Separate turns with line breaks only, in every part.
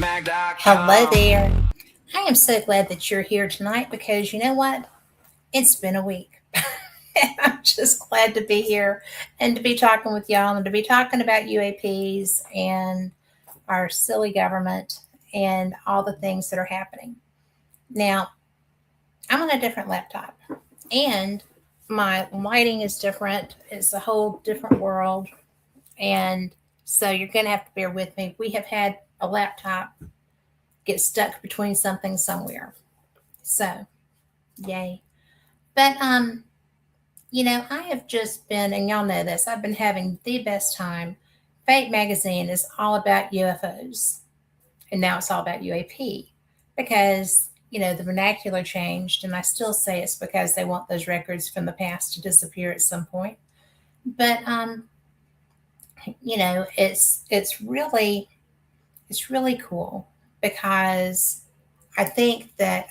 Hello there. I am so glad that you're here tonight because you know what? It's been a week. And I'm just glad to be here and to be talking with y'all and to be talking about UAPs and our silly government and all the things that are happening. Now, I'm on a different laptop and my lighting is different. It's a whole different world. And so you're going to have to bear with me. We have had a laptop get stuck between something somewhere. So, yay. But I have just been, and y'all know this, I've been having the best time. Fate magazine is all about UFOs. And now it's all about UAP because, the vernacular changed, and I still say it's because they want those records from the past to disappear at some point. But it's really cool because I think that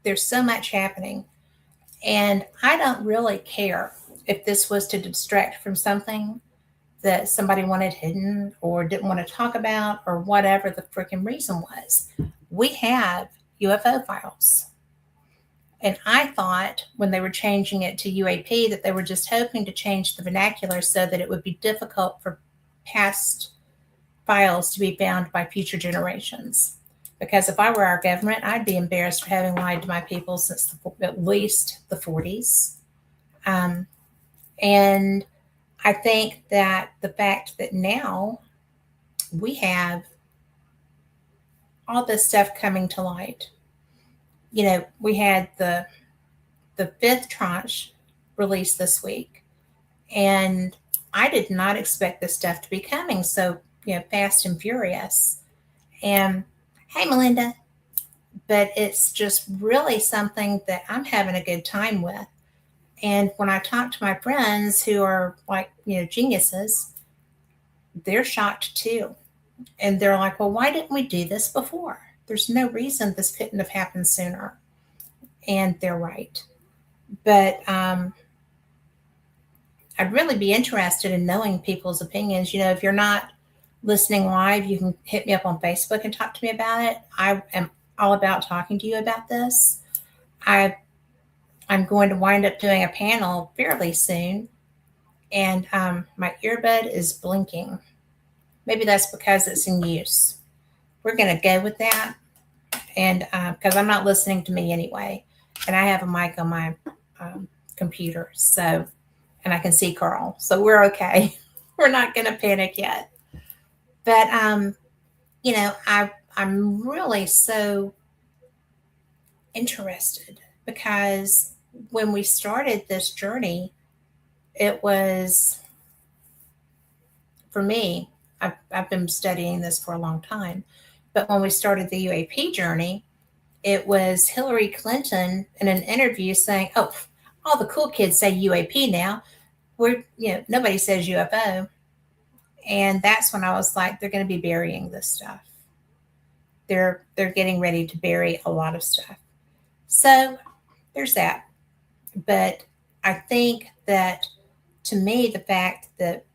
there's so much happening, and I don't really care if this was to distract from something that somebody wanted hidden or didn't want to talk about or whatever the freaking reason was. We have UFO files. And I thought when they were changing it to UAP that they were just hoping to change the vernacular so that it would be difficult for past files to be found by future generations. Because if I were our government, I'd be embarrassed for having lied to my people since at least the 40s. And I think that the fact that now we have all this stuff coming to light. We had the fifth tranche released this week, and I did not expect this stuff to be coming so fast and furious. And hey, Melinda, but it's just really something that I'm having a good time with. And when I talk to my friends who are like, geniuses, they're shocked too. And they're like, well, why didn't we do this before? There's no reason this couldn't have happened sooner. And they're right. But I'd really be interested in knowing people's opinions. If you're not listening live, you can hit me up on Facebook and talk to me about it. I am all about talking to you about this. I'm going to wind up doing a panel fairly soon, and my earbud is blinking. Maybe that's because it's in use. We're going to go with that, and because I'm not listening to me anyway, and I have a mic on my computer, so, and I can see Carl, so we're okay. We're not going to panic yet. But I'm really so interested because when we started this journey, it was, for me, I've been studying this for a long time, but when we started the UAP journey, it was Hillary Clinton in an interview saying, oh, all the cool kids say UAP now. Nobody says UFO. And that's when I was like, they're going to be burying this stuff. They're getting ready to bury a lot of stuff. So there's that. But I think that, to me, the fact that,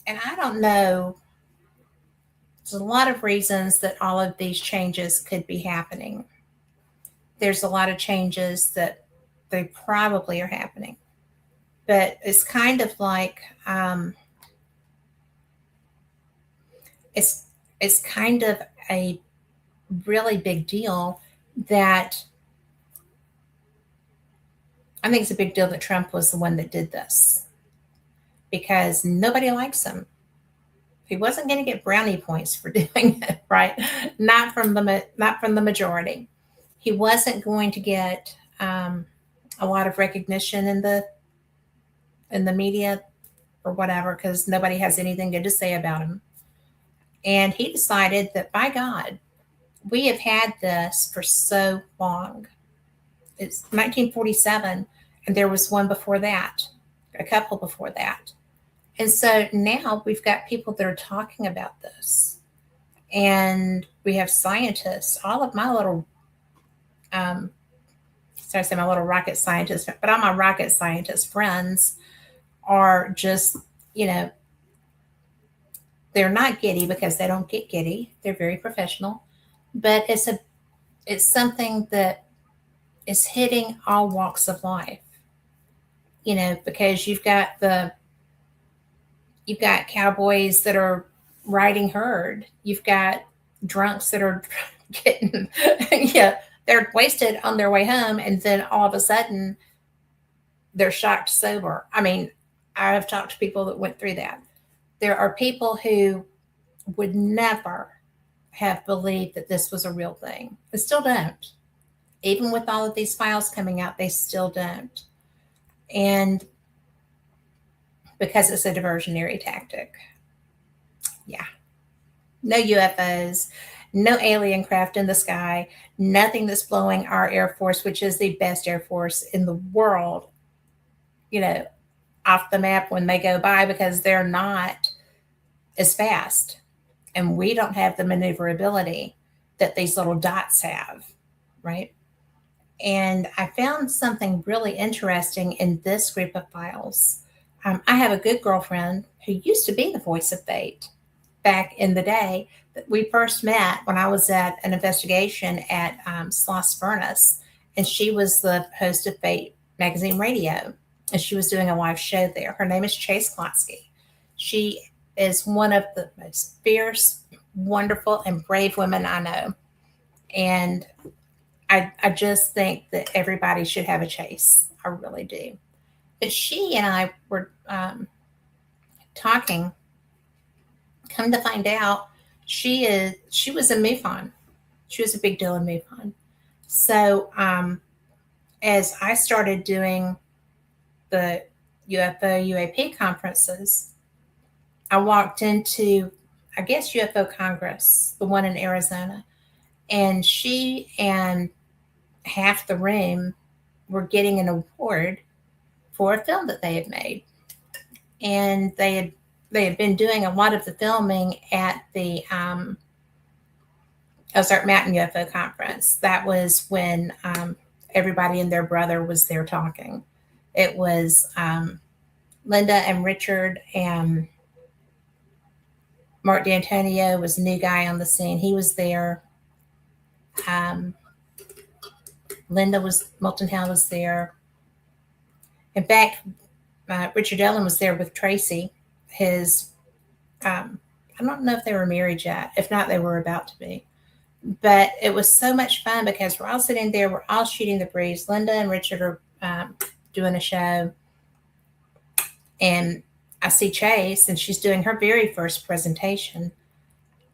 and I don't know, there's a lot of reasons that all of these changes could be happening. There's a lot of changes that they probably are happening. But it's kind of like, it's kind of a really big deal that I think it's a big deal that Trump was the one that did this because nobody likes him. He wasn't going to get brownie points for doing it, right? Not from the majority. He wasn't going to get a lot of recognition in the media or whatever because nobody has anything good to say about him. And he decided that, by God, we have had this for so long. It's 1947, and there was one before that, a couple before that. And so now we've got people that are talking about this. And we have scientists, all of my little, my little rocket scientists, but all my rocket scientist friends are just, They're not giddy because they don't get giddy. They're very professional, but it's something that is hitting all walks of life. Because you've got cowboys that are riding herd. You've got drunks that are getting yeah, they're wasted on their way home, and then all of a sudden they're shocked sober. I mean, I have talked to people that went through that. There are people who would never have believed that this was a real thing. They still don't. Even with all of these files coming out, they still don't. And because it's a diversionary tactic. Yeah. No UFOs, no alien craft in the sky, nothing that's blowing our Air Force, which is the best Air Force in the world, off the map when they go by, because they're not as fast. And we don't have the maneuverability that these little dots have, right? And I found something really interesting in this group of files. I have a good girlfriend who used to be the voice of fate back in the day. That we first met when I was at an investigation at Sloss Furnace, and she was the host of Fate Magazine Radio, and she was doing a live show there. Her name is Chase Klotsky. She is one of the most fierce, wonderful, and brave women I know. And I just think that everybody should have a Chase. I really do. But she and I were talking. Come to find out, she was a MUFON. She was a big deal in MUFON. So as I started doing the UFO UAP conferences, I walked into, I guess, UFO Congress, the one in Arizona, and she and half the room were getting an award for a film that they had made. And they had been doing a lot of the filming at the Ozark Mountain UFO Conference. That was when everybody and their brother was there talking. It was Linda and Richard, and Mark D'Antonio was a new guy on the scene. He was there. Milton Howell was there. In fact, Richard Ellen was there with Tracy. His, I don't know if they were married yet. If not, they were about to be. But it was so much fun because we're all sitting there, we're all shooting the breeze. Linda and Richard are doing a show, and I see Chase, and she's doing her very first presentation.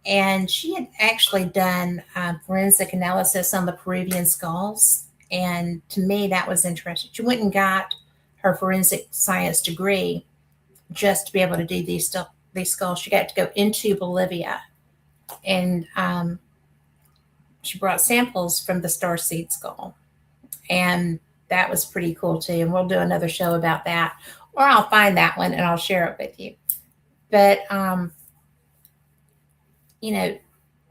And she had actually done forensic analysis on the Peruvian skulls. And to me, that was interesting. She went and got her forensic science degree just to be able to do these skulls. She got to go into Bolivia, and she brought samples from the starseed skull. And that was pretty cool too. And we'll do another show about that, or I'll find that one and I'll share it with you. But,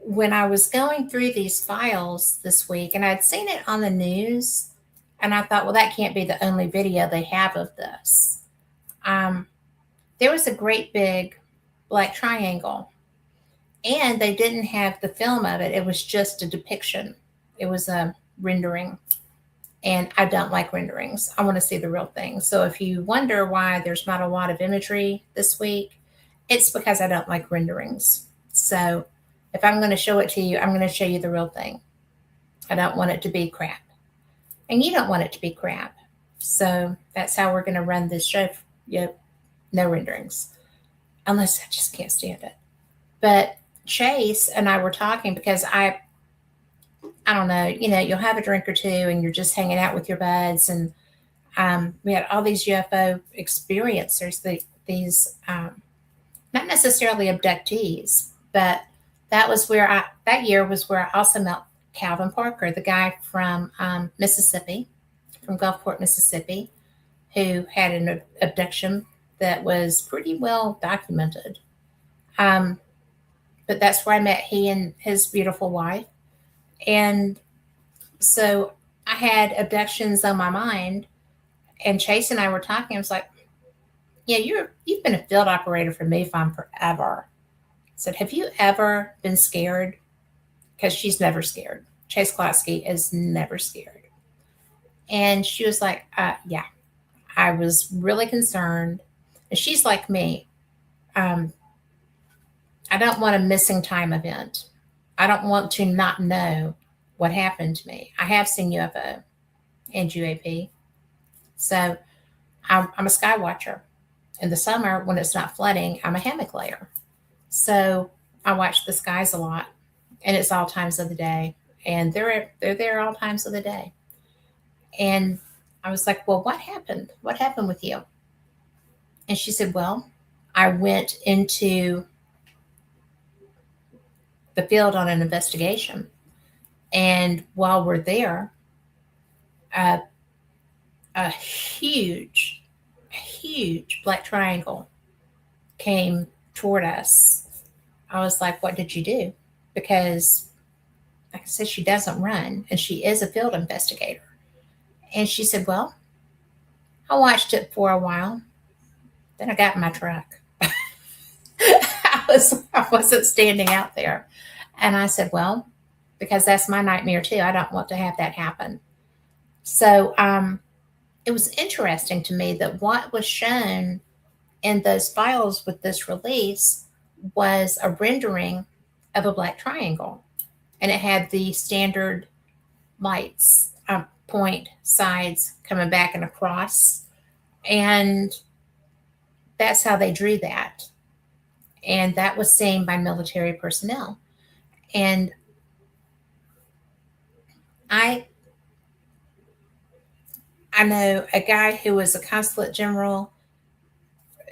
when I was going through these files this week, and I'd seen it on the news, and I thought, well, that can't be the only video they have of this. There was a great big black triangle, and they didn't have the film of it. It was just a depiction. It was a rendering. And I don't like renderings. I want to see the real thing. So if you wonder why there's not a lot of imagery this week, it's because I don't like renderings. So if I'm going to show it to you, I'm going to show you the real thing. I don't want it to be crap. And you don't want it to be crap. So that's how we're going to run this show. Yep. No renderings. Unless I just can't stand it. But Chase and I were talking because I don't know, you'll have a drink or two and you're just hanging out with your buds. And we had all these UFO experiencers, these not necessarily abductees, but that year was where I also met Calvin Parker, the guy from Mississippi, from Gulfport, Mississippi, who had an abduction that was pretty well documented. But that's where I met he and his beautiful wife. And so I had abductions on my mind, and Chase and I were talking. I was like, yeah, you've been a field operator for MUFON forever. said, have you ever been scared? Because she's never scared. Chase Klotsky is never scared. And she was like, yeah, I was really concerned. And she's like me. I don't want a missing time event. I don't want to not know what happened to me. I have seen UFO and UAP. So I'm a sky watcher. In the summer, when it's not flooding, I'm a hammock layer. So I watch the skies a lot, and it's all times of the day. And they're there all times of the day. And I was like, well, what happened? What happened with you? And she said, well, I went into the field on an investigation. And while we're there, a huge black triangle came toward us. I was like, what did you do? Because, like I said, she doesn't run, and she is a field investigator. And she said, well, I watched it for a while. Then I got in my truck. I wasn't standing out there. And I said, well, because that's my nightmare too. I don't want to have that happen. So it was interesting to me that what was shown in those files with this release was a rendering of a black triangle. And it had the standard lights, point, sides, coming back and across. And that's how they drew that. And that was seen by military personnel. And I know a guy who was a consulate general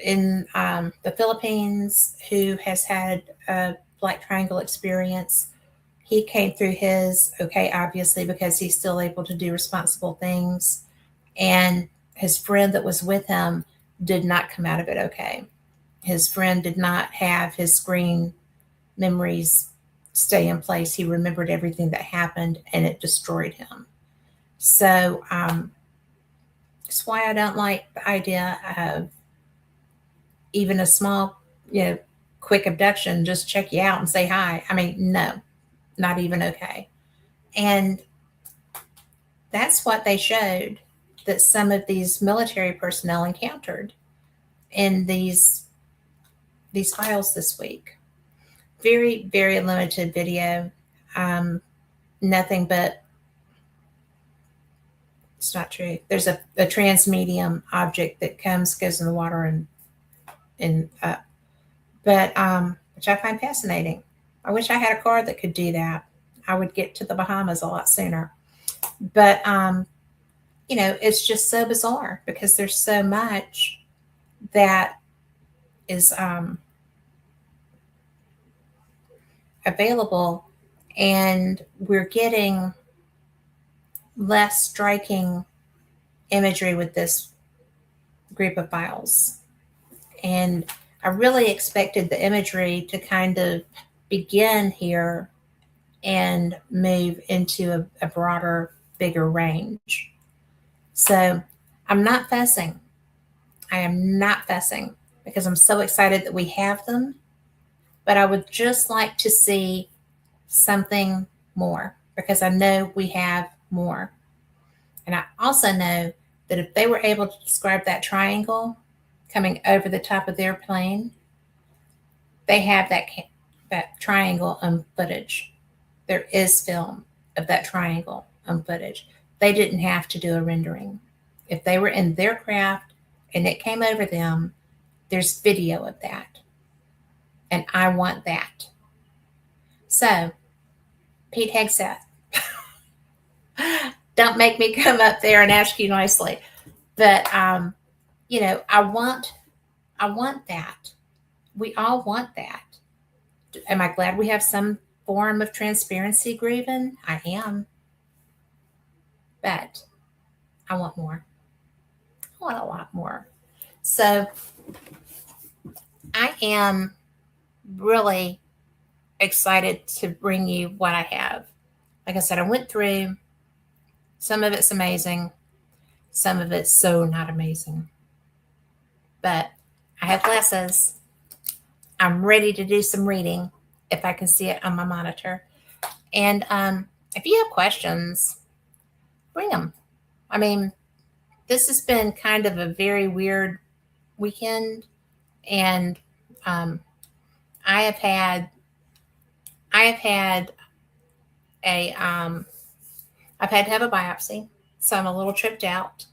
in the Philippines who has had a black triangle experience. He came through his okay, obviously, because he's still able to do responsible things. And his friend that was with him did not come out of it okay. His friend did not have his screen memories stay in place. He remembered everything that happened, and it destroyed him. So that's why I don't like the idea of even a small, quick abduction, just check you out and say hi. I mean, no, not even okay. And that's what they showed that some of these military personnel encountered in these files this week. Very, very limited video. Nothing but, it's not true. There's a transmedium object that goes in the water and up. But which I find fascinating. I wish I had a car that could do that. I would get to the Bahamas a lot sooner. But it's just so bizarre because there's so much that is available, and we're getting less striking imagery with this group of files. And I really expected the imagery to kind of begin here and move into a broader, bigger range. So I'm not fussing. I am not fussing because I'm so excited that we have them. But I would just like to see something more because I know we have more. And I also know that if they were able to describe that triangle coming over the top of their plane, they have that triangle on footage. There is film of that triangle on footage. They didn't have to do a rendering. If they were in their craft and it came over them, there's video of that. And I want that. So, Pete Hegseth, don't make me come up there and ask you nicely. But, I want that. We all want that. Am I glad we have some form of transparency grieving? I am. But I want more. I want a lot more. So I am really excited to bring you what I have. Like I said, I went through, some of it's amazing, some of it's so not amazing. But I have glasses. I'm ready to do some reading if I can see it on my monitor. And if you have questions, bring them. I mean, this has been kind of a very weird weekend, and um, I have had a I've had to have a biopsy, so I'm a little tripped out,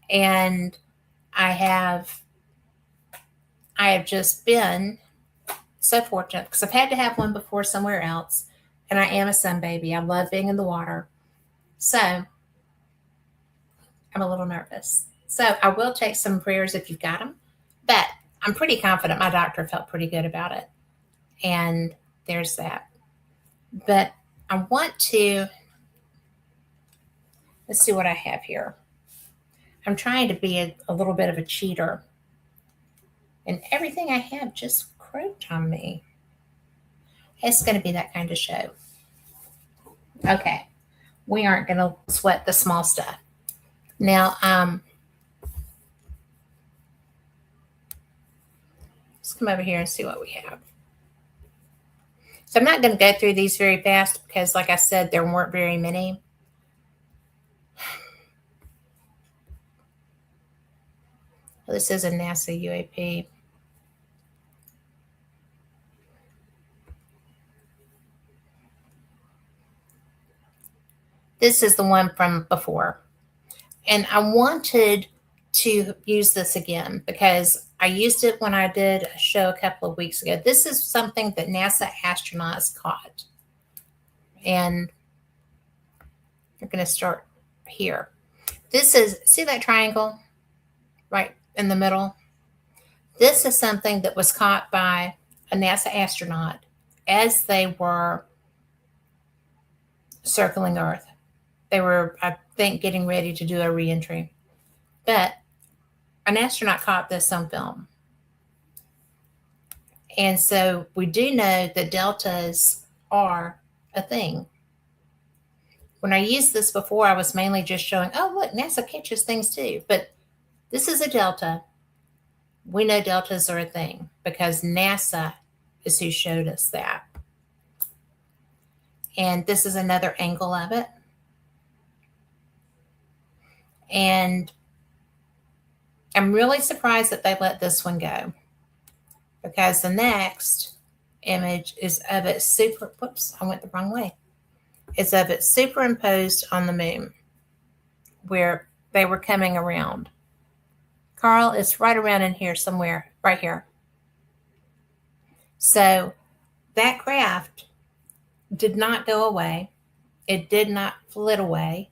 and I have just been so fortunate because I've had to have one before somewhere else, and I am a sun baby. I love being in the water, so I'm a little nervous. So I will take some prayers if you've got them, but I'm pretty confident my doctor felt pretty good about it, and there's that. But I want to, let's see what I have here. I'm trying to be a little bit of a cheater, and everything I have just croaked on me. It's going to be that kind of show. Okay, we aren't going to sweat the small stuff. Now, let's come over here and see what we have. So I'm not going to go through these very fast because, like I said, there weren't very many. This is a NASA UAP. This is the one from before. And I wanted to use this again because I used it when I did a show a couple of weeks ago. This is something that NASA astronauts caught. And you're going to start here. This is, see that triangle right in the middle? This is something that was caught by a NASA astronaut as they were circling Earth. They were, I think, getting ready to do a reentry. But an astronaut caught this on film. And so we do know that deltas are a thing. When I used this before, I was mainly just showing, oh, look, NASA catches things too. But this is a delta. We know deltas are a thing because NASA is who showed us that. And this is another angle of it. And I'm really surprised that they let this one go because the next image is of it whoops, I went the wrong way. It's of it superimposed on the moon where they were coming around. Carl, it's right around in here somewhere, right here. So that craft did not go away. It did not flit away.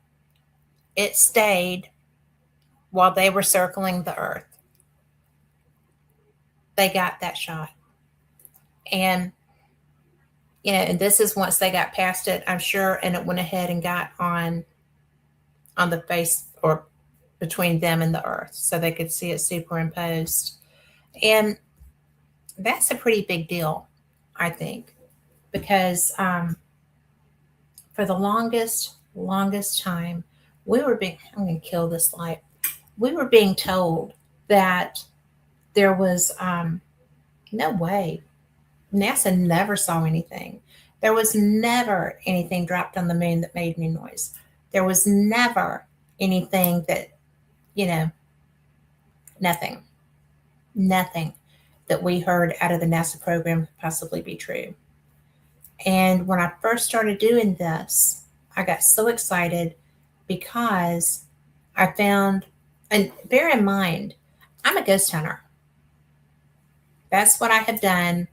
It stayed while they were circling the Earth. They got that shot. And, you know, and this is once they got past it, I'm sure, and it went ahead and got on the face or between them and the Earth so they could see it superimposed. And that's a pretty big deal, I think, because for the longest time, we were being, I'm going to kill this light. We were being told that there was no way. NASA never saw anything. There was never anything dropped on the moon that made any noise. There was never anything that, you know, nothing that we heard out of the NASA program could possibly be true. And when I first started doing this, I got so excited because I found, and bear in mind, I'm a ghost hunter. That's what I have done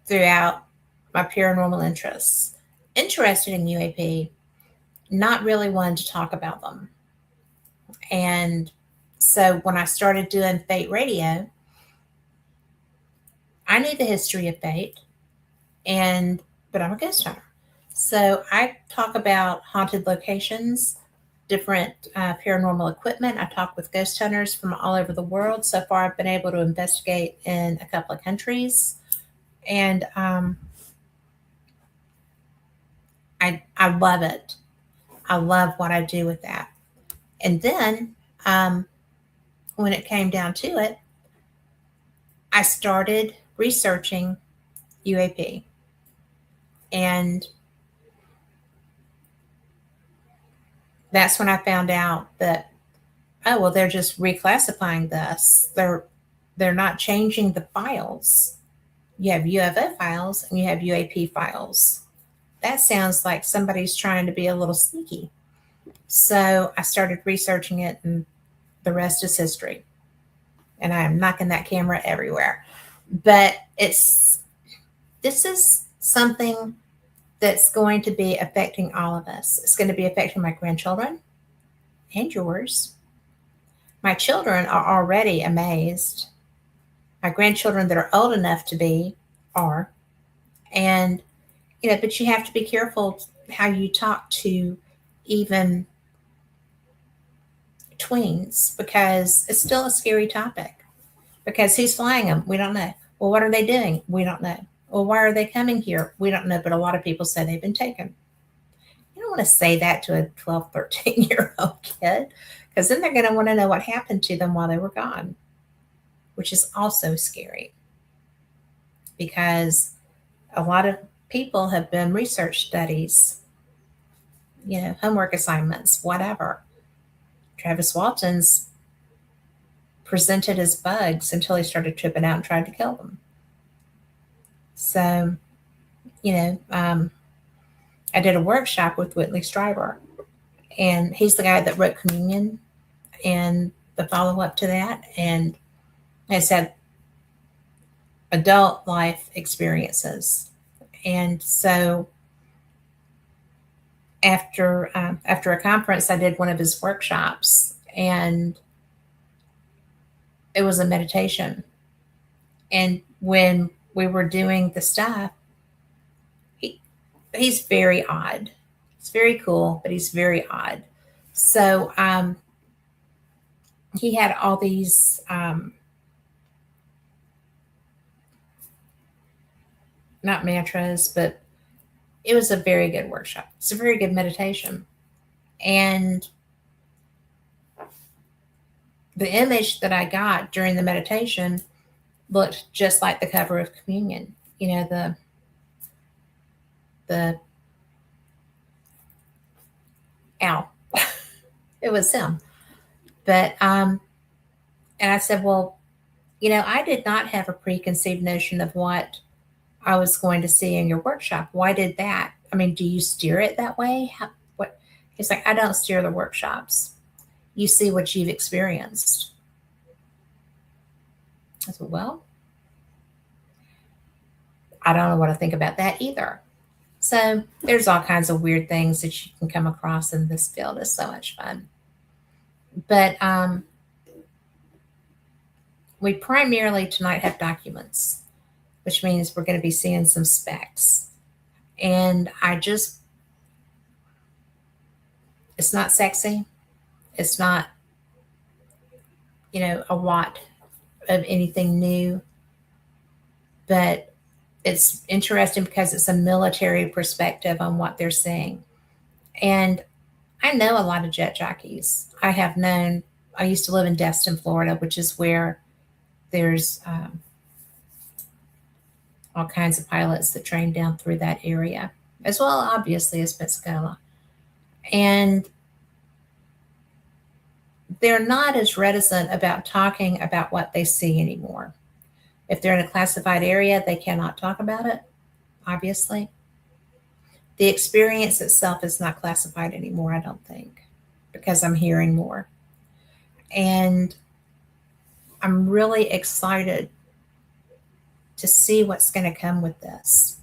throughout my paranormal interests. Interested in UAP, not really one to talk about them. And so when I started doing Fate Radio, I knew the history of Fate, but I'm a ghost hunter. So I talk about haunted locations, different paranormal equipment. I talk with ghost hunters from all over the world. So far, I've been able to investigate in a couple of countries. And I love it. I love what I do with that. And then when it came down to it, I started researching UAP. And that's when I found out that, oh, well, they're just reclassifying this. They're not changing the files. You have UFO files and you have UAP files. That sounds like somebody's trying to be a little sneaky. So I started researching it, and the rest is history. And I am knocking that camera everywhere. But this is something that's going to be affecting all of us. It's going to be affecting my grandchildren and yours. My children are already amazed. My grandchildren that are old enough to be are. And, but you have to be careful how you talk to even tweens, because it's still a scary topic. Because who's flying them? We don't know. Well, what are they doing? We don't know. Well, why are they coming here? We don't know, but a lot of people say they've been taken. You don't want to say that to a 12, 13-year-old kid, because then they're going to want to know what happened to them while they were gone, which is also scary, because a lot of people have done research studies, homework assignments, whatever. Travis Walton's presented as bugs until he started tripping out and tried to kill them. So, I did a workshop with Whitley Strieber, and he's the guy that wrote Communion and the follow-up to that, and has had adult life experiences. And so after a conference, I did one of his workshops, and it was a meditation. And when we were doing the stuff, he's very odd. He's very cool, but he's very odd. So he had all these not mantras, but it was a very good workshop. It's a very good meditation. And the image that I got during the meditation looked just like the cover of Communion. The ow. It was him. But and I said, well, I did not have a preconceived notion of what I was going to see in your workshop. Why did that? I mean, do you steer it that way? What? He's like, I don't steer the workshops. You see what you've experienced. I said, well, I don't know what to think about that either. So there's all kinds of weird things that you can come across in this field. It's so much fun. But we primarily tonight have documents, which means we're going to be seeing some specs. And it's not sexy. It's not, a lot of anything new. But it's interesting because it's a military perspective on what they're seeing. And I know a lot of jet jockeys. I used to live in Destin, Florida, which is where there's all kinds of pilots that train down through that area, as well, obviously, as Pensacola. And they're not as reticent about talking about what they see anymore. If they're in a classified area, they cannot talk about it, obviously. The experience itself is not classified anymore, I don't think, because I'm hearing more. And I'm really excited to see what's going to come with this.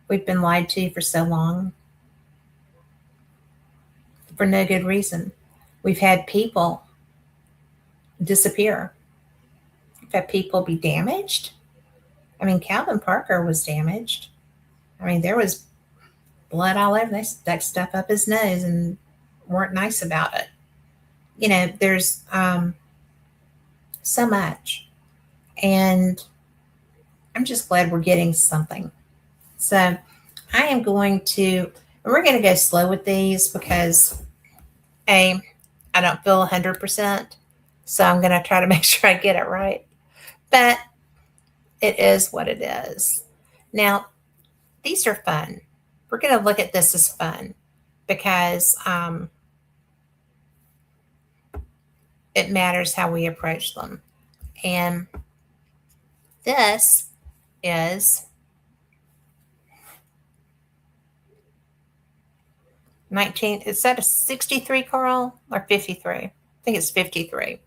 We've been lied to for so long for no good reason. We've had people disappear. We've had people be damaged. I mean, Calvin Parker was damaged. I mean, there was blood all over. They stuck stuff up his nose and weren't nice about it. There's so much. And I'm just glad we're getting something. So we're going to go slow with these because I don't feel 100%. So I'm going to try to make sure I get it right. But It is what it is. Now, these are fun. We're going to look at this as fun because it matters how we approach them. And this is 19, is that a 63, Carl, or 53? I think it's 53.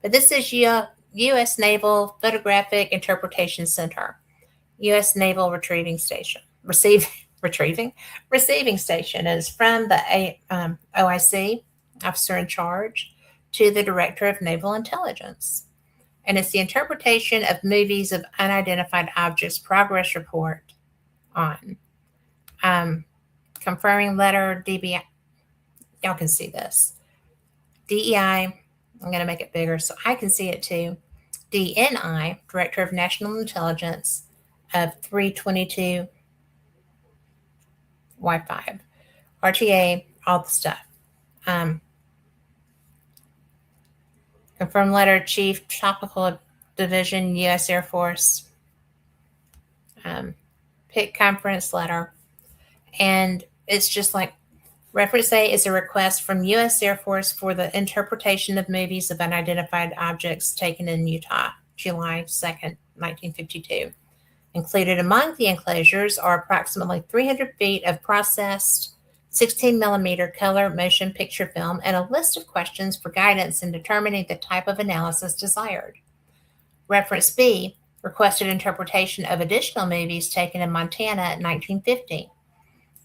But this is U.S. Naval Photographic Interpretation Center, U.S. Naval Retrieving Station. Receiving station is from the OIC, officer in charge, to the Director of Naval Intelligence. And it's the interpretation of movies of unidentified objects progress report on. Conferring letter DBI. Y'all can see this. DEI, I'm going to make it bigger so I can see it too. DNI, Director of National Intelligence of 322 Y5. RTA, all the stuff. Confirm letter, Chief Tropical Division, U.S. Air Force. PIC conference letter. And it's just like reference A is a request from U.S. Air Force for the interpretation of movies of unidentified objects taken in Utah, July 2nd, 1952. Included among the enclosures are approximately 300 feet of processed 16 millimeter color motion picture film and a list of questions for guidance in determining the type of analysis desired. Reference B requested interpretation of additional movies taken in Montana in 1950.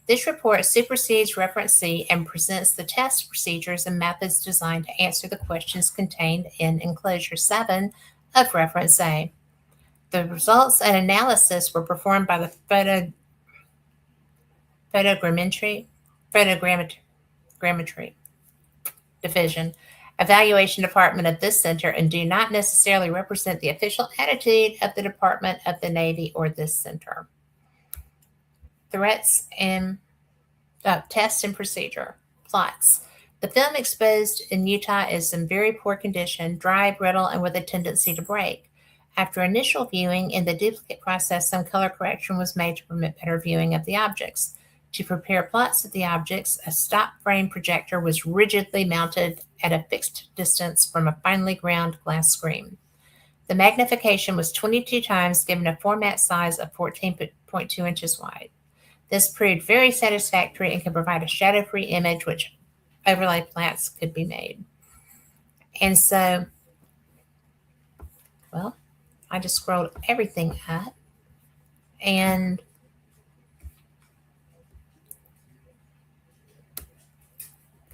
This report supersedes Reference C and presents the test procedures and methods designed to answer the questions contained in Enclosure 7 of Reference A. The results and analysis were performed by the photogrammetry division, evaluation department of this center, and do not necessarily represent the official attitude of the Department of the Navy or this center. Threats and tests and procedure. Plots. The film exposed in Utah is in very poor condition, dry, brittle, and with a tendency to break. After initial viewing in the duplicate process, some color correction was made to permit better viewing of the objects. To prepare plots of the objects, a stop frame projector was rigidly mounted at a fixed distance from a finely ground glass screen. The magnification was 22 times, given a format size of 14.2 inches wide. This proved very satisfactory and could provide a shadow-free image which overlay plots could be made. And so, well, I just scrolled everything up, and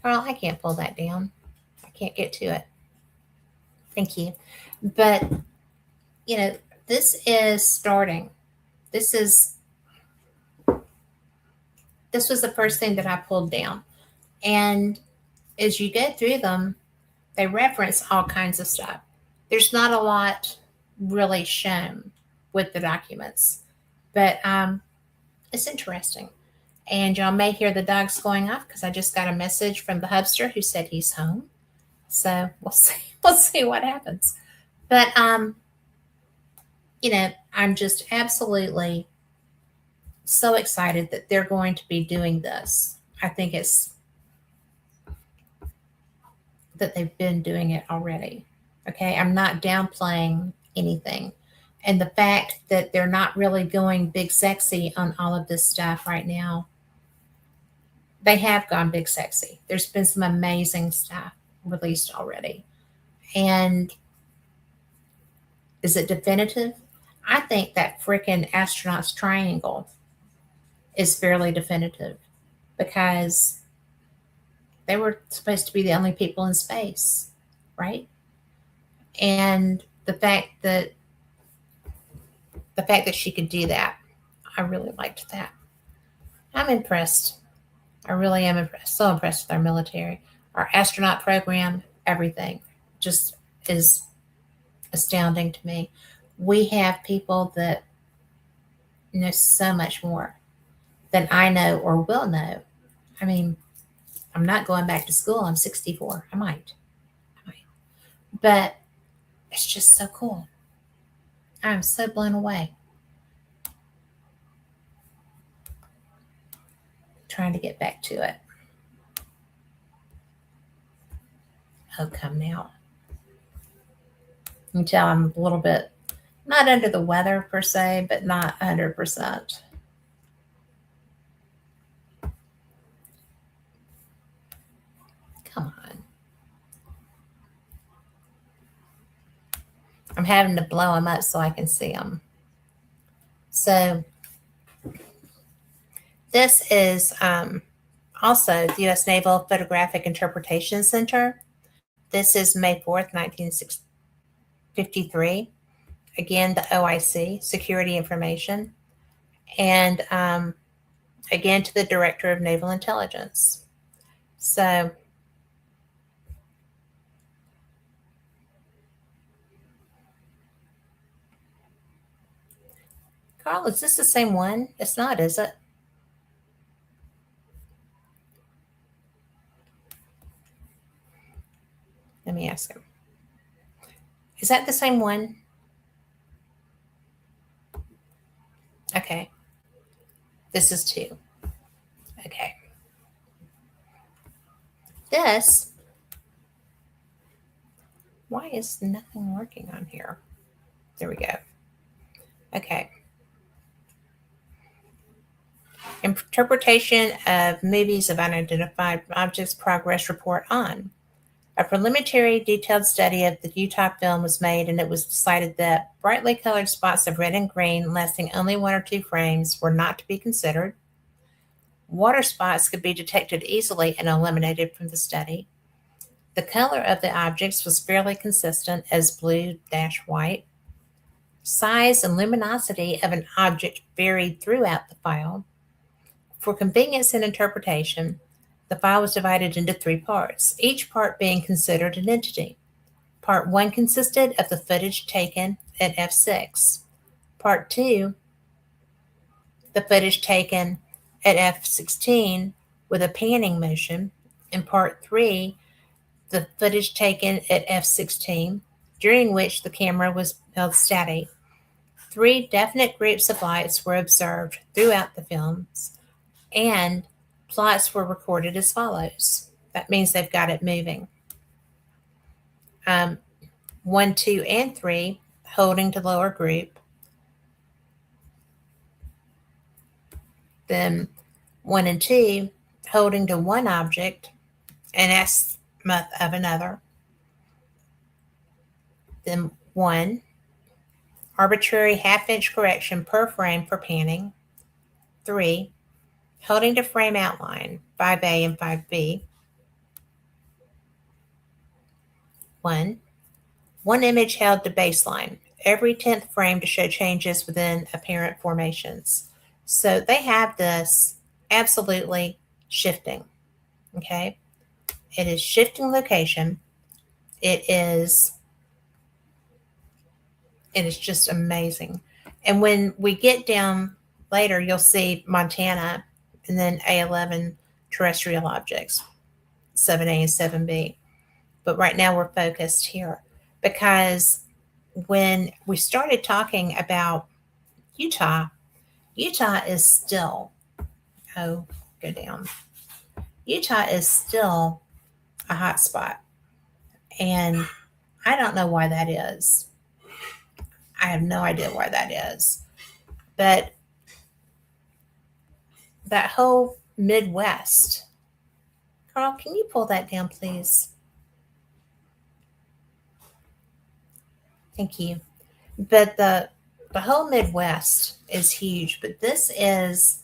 Carl, I can't pull that down. I can't get to it. Thank you. But, this is starting. This was the first thing that I pulled down. And as you go through them, they reference all kinds of stuff. There's not a lot really shown with the documents, but it's interesting. And y'all may hear the dogs going off because I just got a message from the hubster who said he's home. So we'll see. We'll see what happens. But I'm just absolutely so excited that they're going to be doing this. I think it's that they've been doing it already. Okay, I'm not downplaying anything. And the fact that they're not really going big sexy on all of this stuff right now, they have gone big sexy. There's been some amazing stuff released already. And is it definitive? I think that freaking astronaut's triangle is fairly definitive because they were supposed to be the only people in space, right? And the fact that she could do that, I really liked that. I'm impressed. I really am impressed. So impressed with our military, our astronaut program, everything just is astounding to me. We have people that know so much more than I know or will know. I mean, I'm not going back to school. I'm 64. I might. But it's just so cool. I'm so blown away. Trying to get back to it. Oh, come now. You can tell I'm a little bit not under the weather per se, but not 100%. Come on. I'm having to blow them up so I can see them. So this is also the U.S. Naval Photographic Interpretation Center. This is May 4th, 1953. Again, the OIC, Security Information. And again, to the Director of Naval Intelligence. So Carl, is this the same one? It's not, is it? Let me ask him. Is that the same one? Okay. This is 2. Okay. This, why is nothing working on here? There we go. Okay. Interpretation of movies of unidentified objects progress report on. A preliminary detailed study of the Utah film was made, and it was decided that brightly colored spots of red and green lasting only 1 or 2 frames were not to be considered. Water spots could be detected easily and eliminated from the study. The color of the objects was fairly consistent as blue-white. Size and luminosity of an object varied throughout the file. For convenience and interpretation, the file was divided into 3 parts, each part being considered an entity. Part 1 consisted of the footage taken at f6. Part 2, the footage taken at f16 with a panning motion. And Part 3, the footage taken at f16, during which the camera was held steady. 3 definite groups of lights were observed throughout the films, and plots were recorded as follows. That means they've got it moving. 1, 2, and 3 holding to lower group. Then 1 and 2 holding to one object and azimuth of another. Then 1, arbitrary half-inch correction per frame for panning. 3, holding to frame outline, 5A and 5B. 1 image held to baseline, every 10th frame to show changes within apparent formations. So they have this absolutely shifting, okay? It is shifting location. It is just amazing. And when we get down later, you'll see Montana and then A11 terrestrial objects, 7A and 7B. But right now we're focused here because when we started talking about Utah is still, go down. Utah is still a hot spot. And I don't know why that is. I have no idea why that is. But that whole Midwest, Carl, can you pull that down, please? Thank you. But the whole Midwest is huge, but this is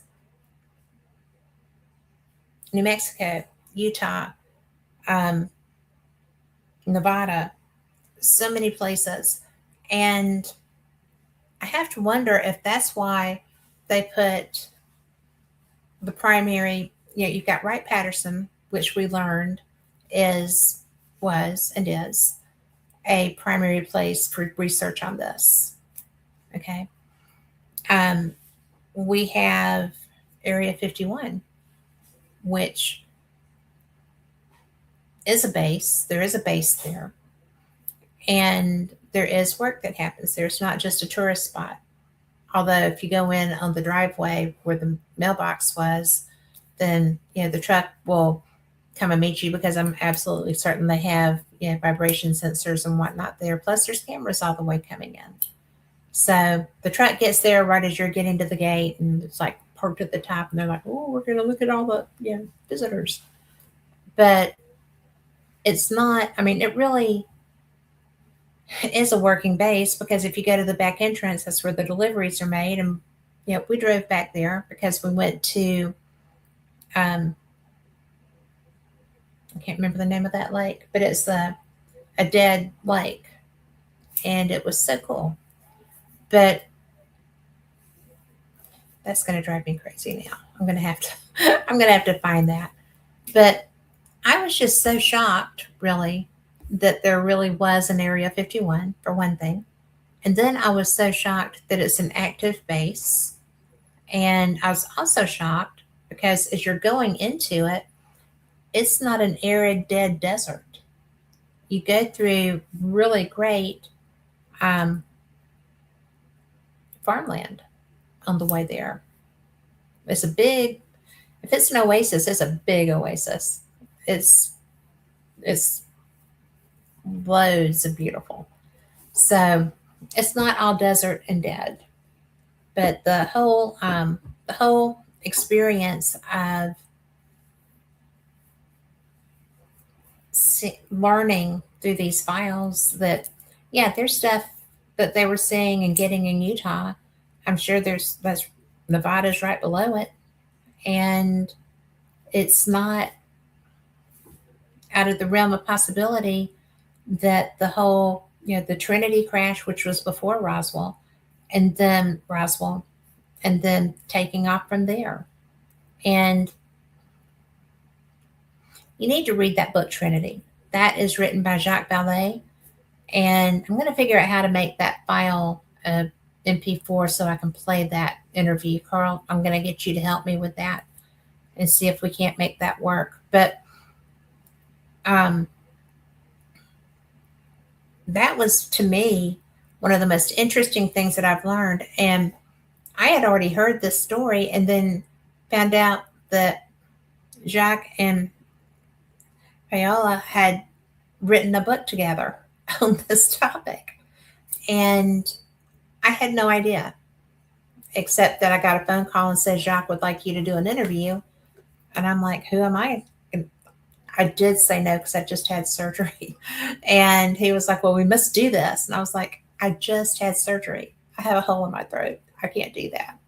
New Mexico, Utah, Nevada, so many places. And I have to wonder if that's why they put the primary, you've got Wright-Patterson, which we learned was and is a primary place for research on this. Okay. We have Area 51, which is a base. There is a base there. And there is work that happens there. It's not just a tourist spot. Although if you go in on the driveway where the mailbox was, then the truck will come and meet you, because I'm absolutely certain they have vibration sensors and whatnot there. Plus, there's cameras all the way coming in. So the truck gets there right as you're getting to the gate, and it's like parked at the top, and they're like, "Oh, we're going to look at all the visitors." But it's not. I mean, it really is a working base, because if you go to the back entrance, that's where the deliveries are made. And we drove back there because we went to I can't remember the name of that lake, but it's a dead lake, and it was so cool. But that's going to drive me crazy now. I'm going to have to I'm going to have to find that. But I was just so shocked, really, that there really was an Area 51, for one thing. And then I was so shocked that it's an active base. And I was also shocked because as you're going into it, it's not an arid, dead desert. You go through really great farmland on the way there. It's a big, if it's an oasis, it's a big oasis. It's loads of beautiful. So it's not all desert and dead, but the whole experience of learning through these files that there's stuff that they were seeing and getting in Utah. I'm sure that's Nevada's right below it, and it's not out of the realm of possibility that the whole the Trinity crash, which was before Roswell, and then taking off from there. And you need to read that book, Trinity. That is written by Jacques Vallée. And I'm going to figure out how to make that file MP4 so I can play that interview. Carl, I'm going to get you to help me with that and see if we can't make that work. But that was, to me, one of the most interesting things that I've learned. And I had already heard this story and then found out that Jacques and Paola had written a book together on this topic. And I had no idea, except that I got a phone call and said, Jacques would like you to do an interview. And I'm like, who am I? And I did say no because I just had surgery. And he was like, well, we must do this. And I was like, I just had surgery. I have a hole in my throat. I can't do that.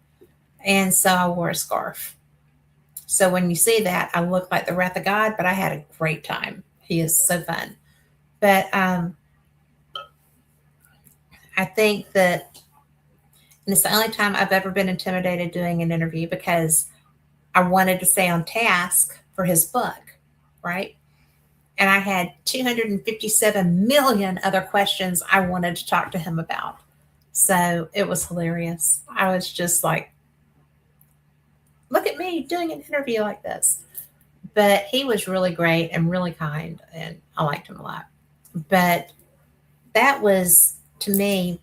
And so I wore a scarf. So when you see that, I look like the wrath of God, but I had a great time. He is so fun. But I think that, and it's the only time I've ever been intimidated doing an interview, because I wanted to stay on task for his book, right? And I had 257 million other questions I wanted to talk to him about. So it was hilarious. I was just like, look at me doing an interview like this. But he was really great and really kind, and I liked him a lot. But that was, to me,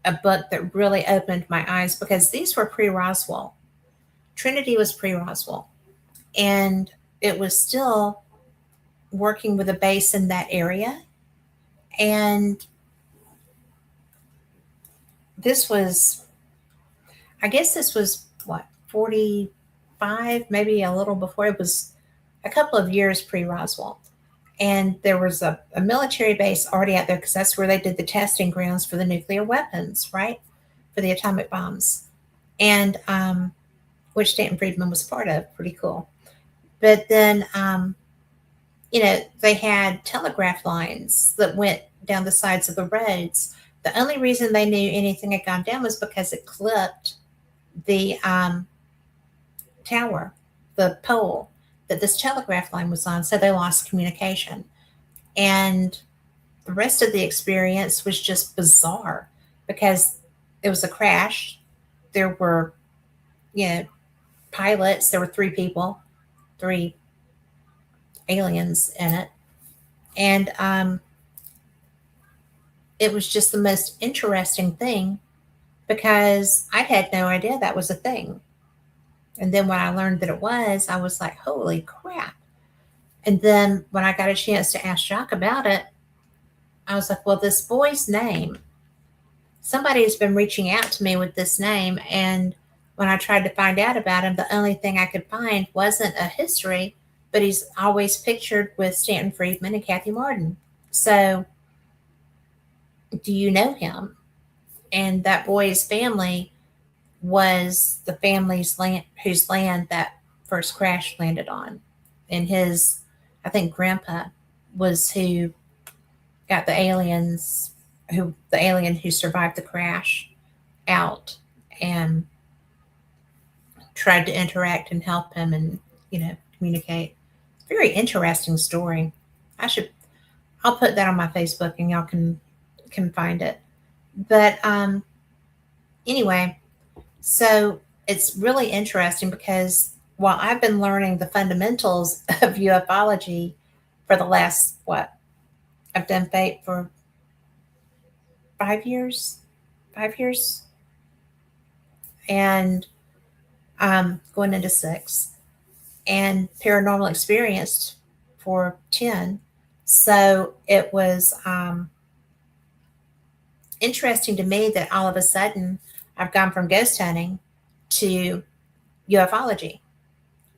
a book that really opened my eyes, because these were pre-Roswell. Trinity was pre-Roswell, and it was still working with a base in that area. And this was, I guess this was what, 45, maybe a little before. It was a couple of years pre-Roswell. And there was a military base already out there, because that's where they did the testing grounds for the nuclear weapons, right? For the atomic bombs. And which Stanton Friedman was part of. Pretty cool. But then, they had telegraph lines that went down the sides of the roads. The only reason they knew anything had gone down was because it clipped the tower, the pole that this telegraph line was on. So they lost communication. And the rest of the experience was just bizarre, because it was a crash. There were, pilots. There were 3 people, 3 aliens in it. And it was just the most interesting thing because I had no idea that was a thing. And then when I learned that it was, I was like, holy crap. And then when I got a chance to ask Jacques about it, I was like, well, this boy's name, somebody's been reaching out to me with this name. And when I tried to find out about him, the only thing I could find wasn't a history, but he's always pictured with Stanton Friedman and Kathy Martin. So, do you know him? And that boy's family was the family's land, whose land that first crash landed on. And his, I think, grandpa was who got the alien who survived the crash out and tried to interact and help him and, communicate. Very interesting story. I'll put that on my Facebook and y'all can find it. But anyway, so it's really interesting because while I've been learning the fundamentals of ufology for the last, I've done FATE for 5 years, and going into 6, and paranormal experience for 10. So it was interesting to me that all of a sudden I've gone from ghost hunting to ufology,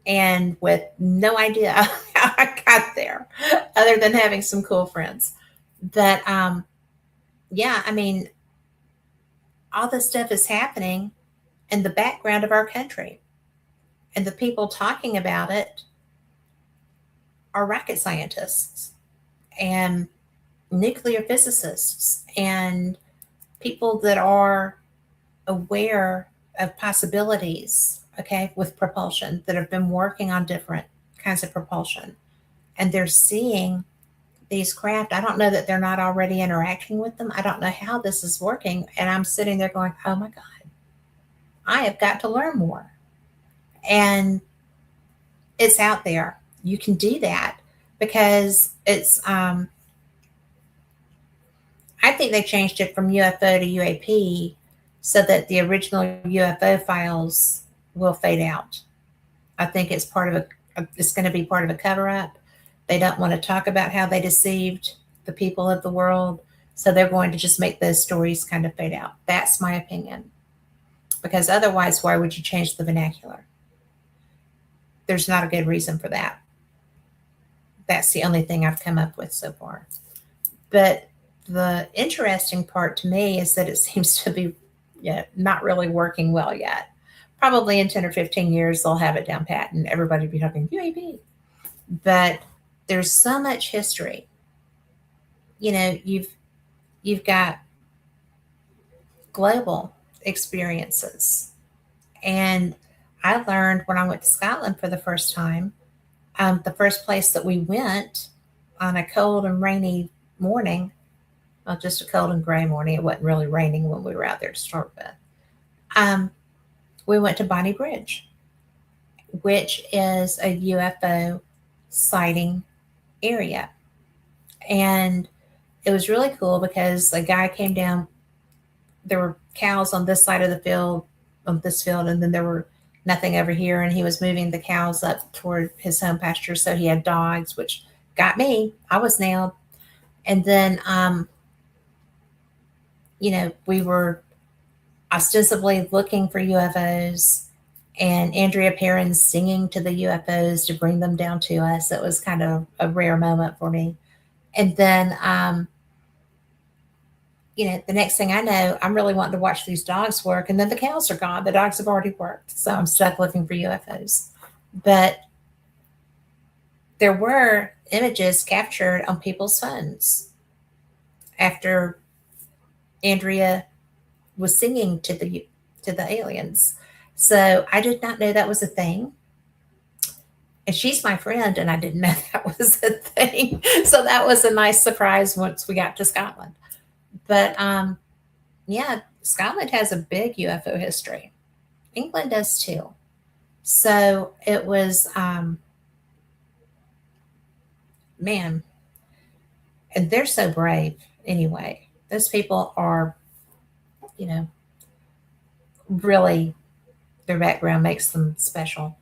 and with no idea how I got there, other than having some cool friends. But yeah, I mean, all this stuff is happening in the background of our country, and the people talking about it are rocket scientists and nuclear physicists and people that are aware of possibilities, okay, with propulsion, that have been working on different kinds of propulsion. And they're seeing these craft. I don't know that they're not already interacting with them. I don't know how this is working. And I'm sitting there going, oh my God, I have got to learn more. And it's out there. You can do that because it's, I think they changed it from UFO to UAP so that the original UFO files will fade out. I think it's it's going to be part of a cover up. They don't want to talk about how they deceived the people of the world, so they're going to just make those stories kind of fade out. That's my opinion. Because otherwise, why would you change the vernacular? There's not a good reason for that. That's the only thing I've come up with so far. But the interesting part to me is that it seems to be not really working well yet. Probably in 10 or 15 years, they'll have it down pat and everybody will be talking UAP. But there's so much history. You've got global experiences. And I learned when I went to Scotland for the first time, the first place that we went on a cold and rainy morning, well, just a cold and gray morning. It wasn't really raining when we were out there to start with. We went to Bonnie Bridge, which is a UFO sighting area. And it was really cool because a guy came down. There were cows on this side of the field, on this field, and then there were nothing over here. And he was moving the cows up toward his home pasture. So he had dogs, which got me. I was nailed. And then, we were ostensibly looking for UFOs, and Andrea Perrin singing to the UFOs to bring them down to us. It was kind of a rare moment for me. And then, the next thing I know, I'm really wanting to watch these dogs work. And then the cows are gone. The dogs have already worked. So I'm stuck looking for UFOs. But there were images captured on people's phones after Andrea was singing to the aliens. So I did not know that was a thing. And she's my friend, and I didn't know that was a thing. So that was a nice surprise once we got to Scotland. But yeah, Scotland has a big UFO history. England does too. So it was, man, and they're so brave anyway. Those people are, you know, really, their background makes them special.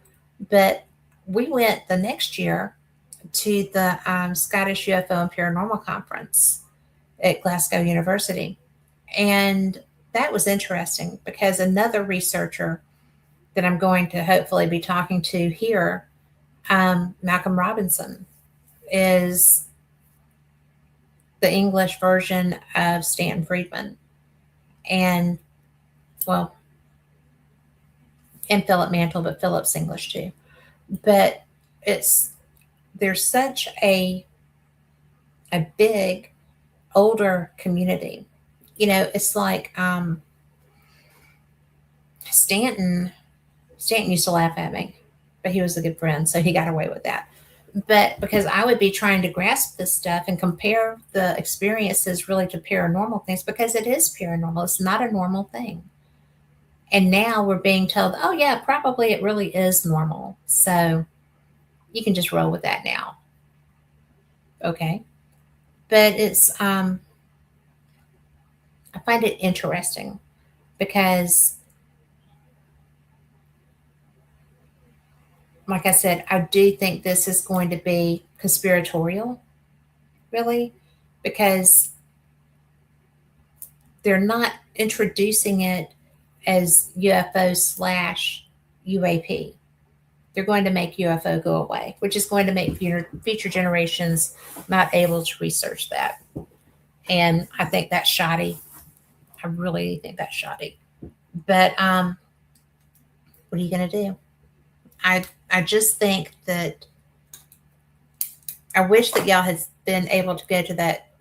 But we went the next year to the Scottish UFO and Paranormal Conference at Glasgow University. And that was interesting because another researcher that I'm going to hopefully be talking to here, Malcolm Robinson, is the English version of Stanton Friedman. And, well, and Philip Mantle, but Philip's English too. But it's there's such a big older community. You know, it's like Stanton used to laugh at me, but he was a good friend, so he got away with that. But because I would be trying to grasp this stuff and compare the experiences really to paranormal things, because it is paranormal, it's not a normal thing. And now we're being told, oh, yeah, probably it really is normal. So you can just roll with that now. Okay. But I find it interesting because, like I said, I do think this is going to be conspiratorial, really, because they're not introducing it as UFO slash UAP. They're going to make UFO go away, which is going to make future generations not able to research that. And I think that's shoddy. I really think that's shoddy. But what are you going to do? I just think that I wish that y'all had been able to go to that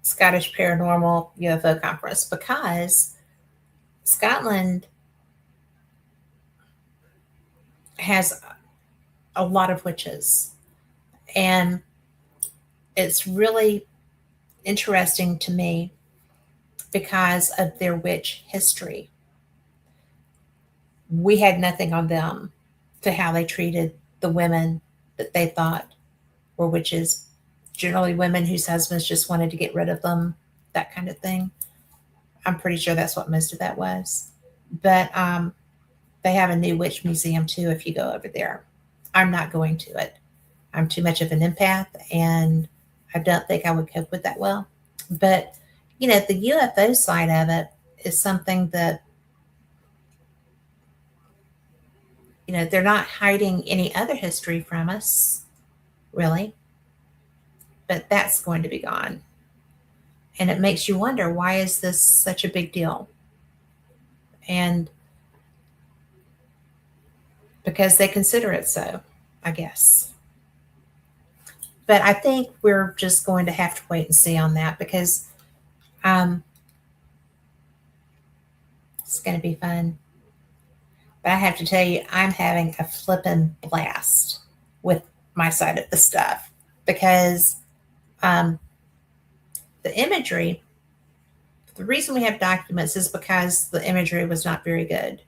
Scottish Paranormal UFO Conference, because Scotland has a lot of witches. And it's really interesting to me because of their witch history. We had nothing on them to how they treated the women that they thought were witches, generally women whose husbands just wanted to get rid of them, that kind of thing. I'm pretty sure that's what most of that was. But they have a new witch museum too if you go over there. I'm not going to it. I'm too much of an empath, and I don't think I would cope with that well. But, you know, the UFO side of it is something that, you know, they're not hiding any other history from us, really. But that's going to be gone. And it makes you wonder, why is this such a big deal? And because they consider it so, I guess. But I think we're just going to have to wait and see on that, because it's going to be fun. But I have to tell you, I'm having a flippin' blast with my side of the stuff, because the imagery, the reason we have documents is because the imagery was not very good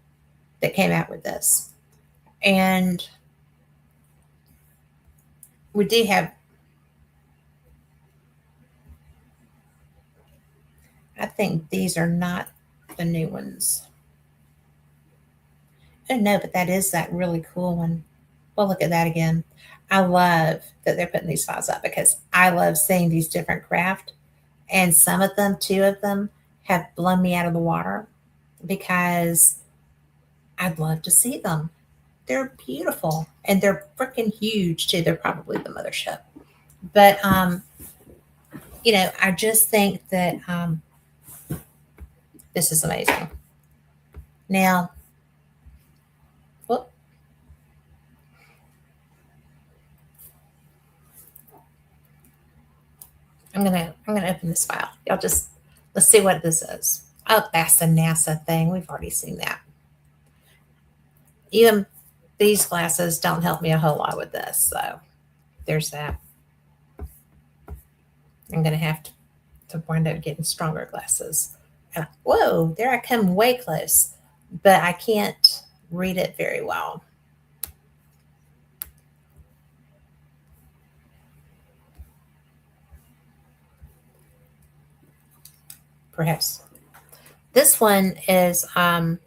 that came out with this. And we do have, I think these are not the new ones. Oh no, but that is that really cool one. Well, look at that again. I love that they're putting these files up, because I love seeing these different craft. And some of them, two of them, have blown me out of the water, because I'd love to see them. They're beautiful, and they're freaking huge too. They're probably the mothership. But you know, I just think that this is amazing. Now, whoop, I'm gonna open this file. Y'all just, let's see what this is. Oh, that's the NASA thing. We've already seen that. Even these glasses don't help me a whole lot with this. So there's that. I'm gonna have to wind up getting stronger glasses. And whoa, there I come way close, but I can't read it very well. perhaps. This one is the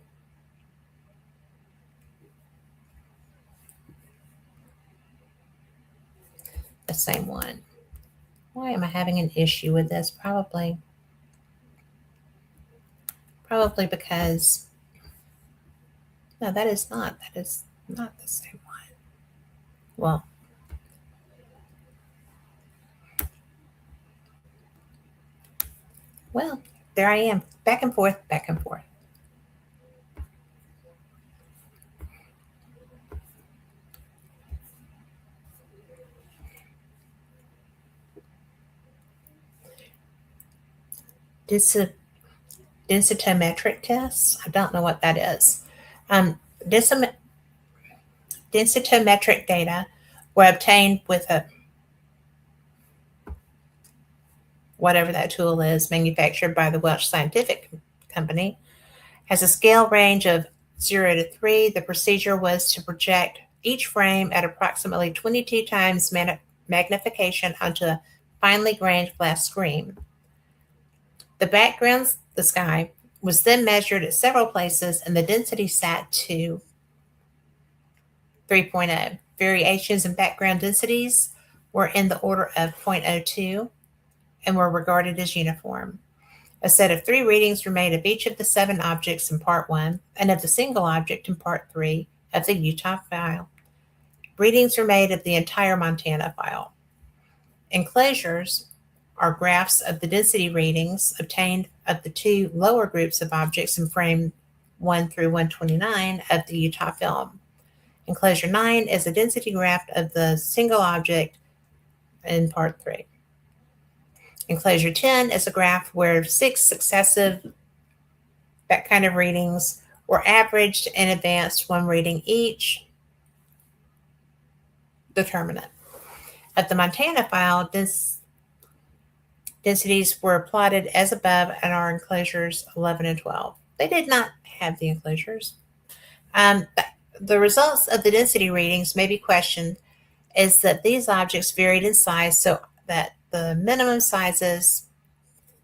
same one. Why am I having an issue with this? Probably because, no, that is not the same one. Well, there I am, back and forth, back and forth. Densitometric tests. I don't know what that is. Densitometric data were obtained with a whatever that tool is, manufactured by the Welsh Scientific Company, has a scale range of 0 to 3. The procedure was to project each frame at approximately 22 times magnification onto a finely grained glass screen. The background, the sky, was then measured at several places and the density sat to 3.0. Variations in background densities were in the order of 0.02 and were regarded as uniform. A set of 3 readings were made of each of the 7 objects in Part 1 and of the single object in Part 3 of the Utah file. Readings were made of the entire Montana file. Enclosures are graphs of the density readings obtained of the 2 lower groups of objects in frame 1 through 129 of the Utah film. Enclosure 9 is a density graph of the single object in Part 3. Enclosure 10 is a graph where 6 successive that kind of readings were averaged and advanced 1 reading each determinant. Of the Montana file, densities were plotted as above and are enclosures 11 and 12. They did not have the enclosures. The results of the density readings may be questioned is that these objects varied in size so that the minimum sizes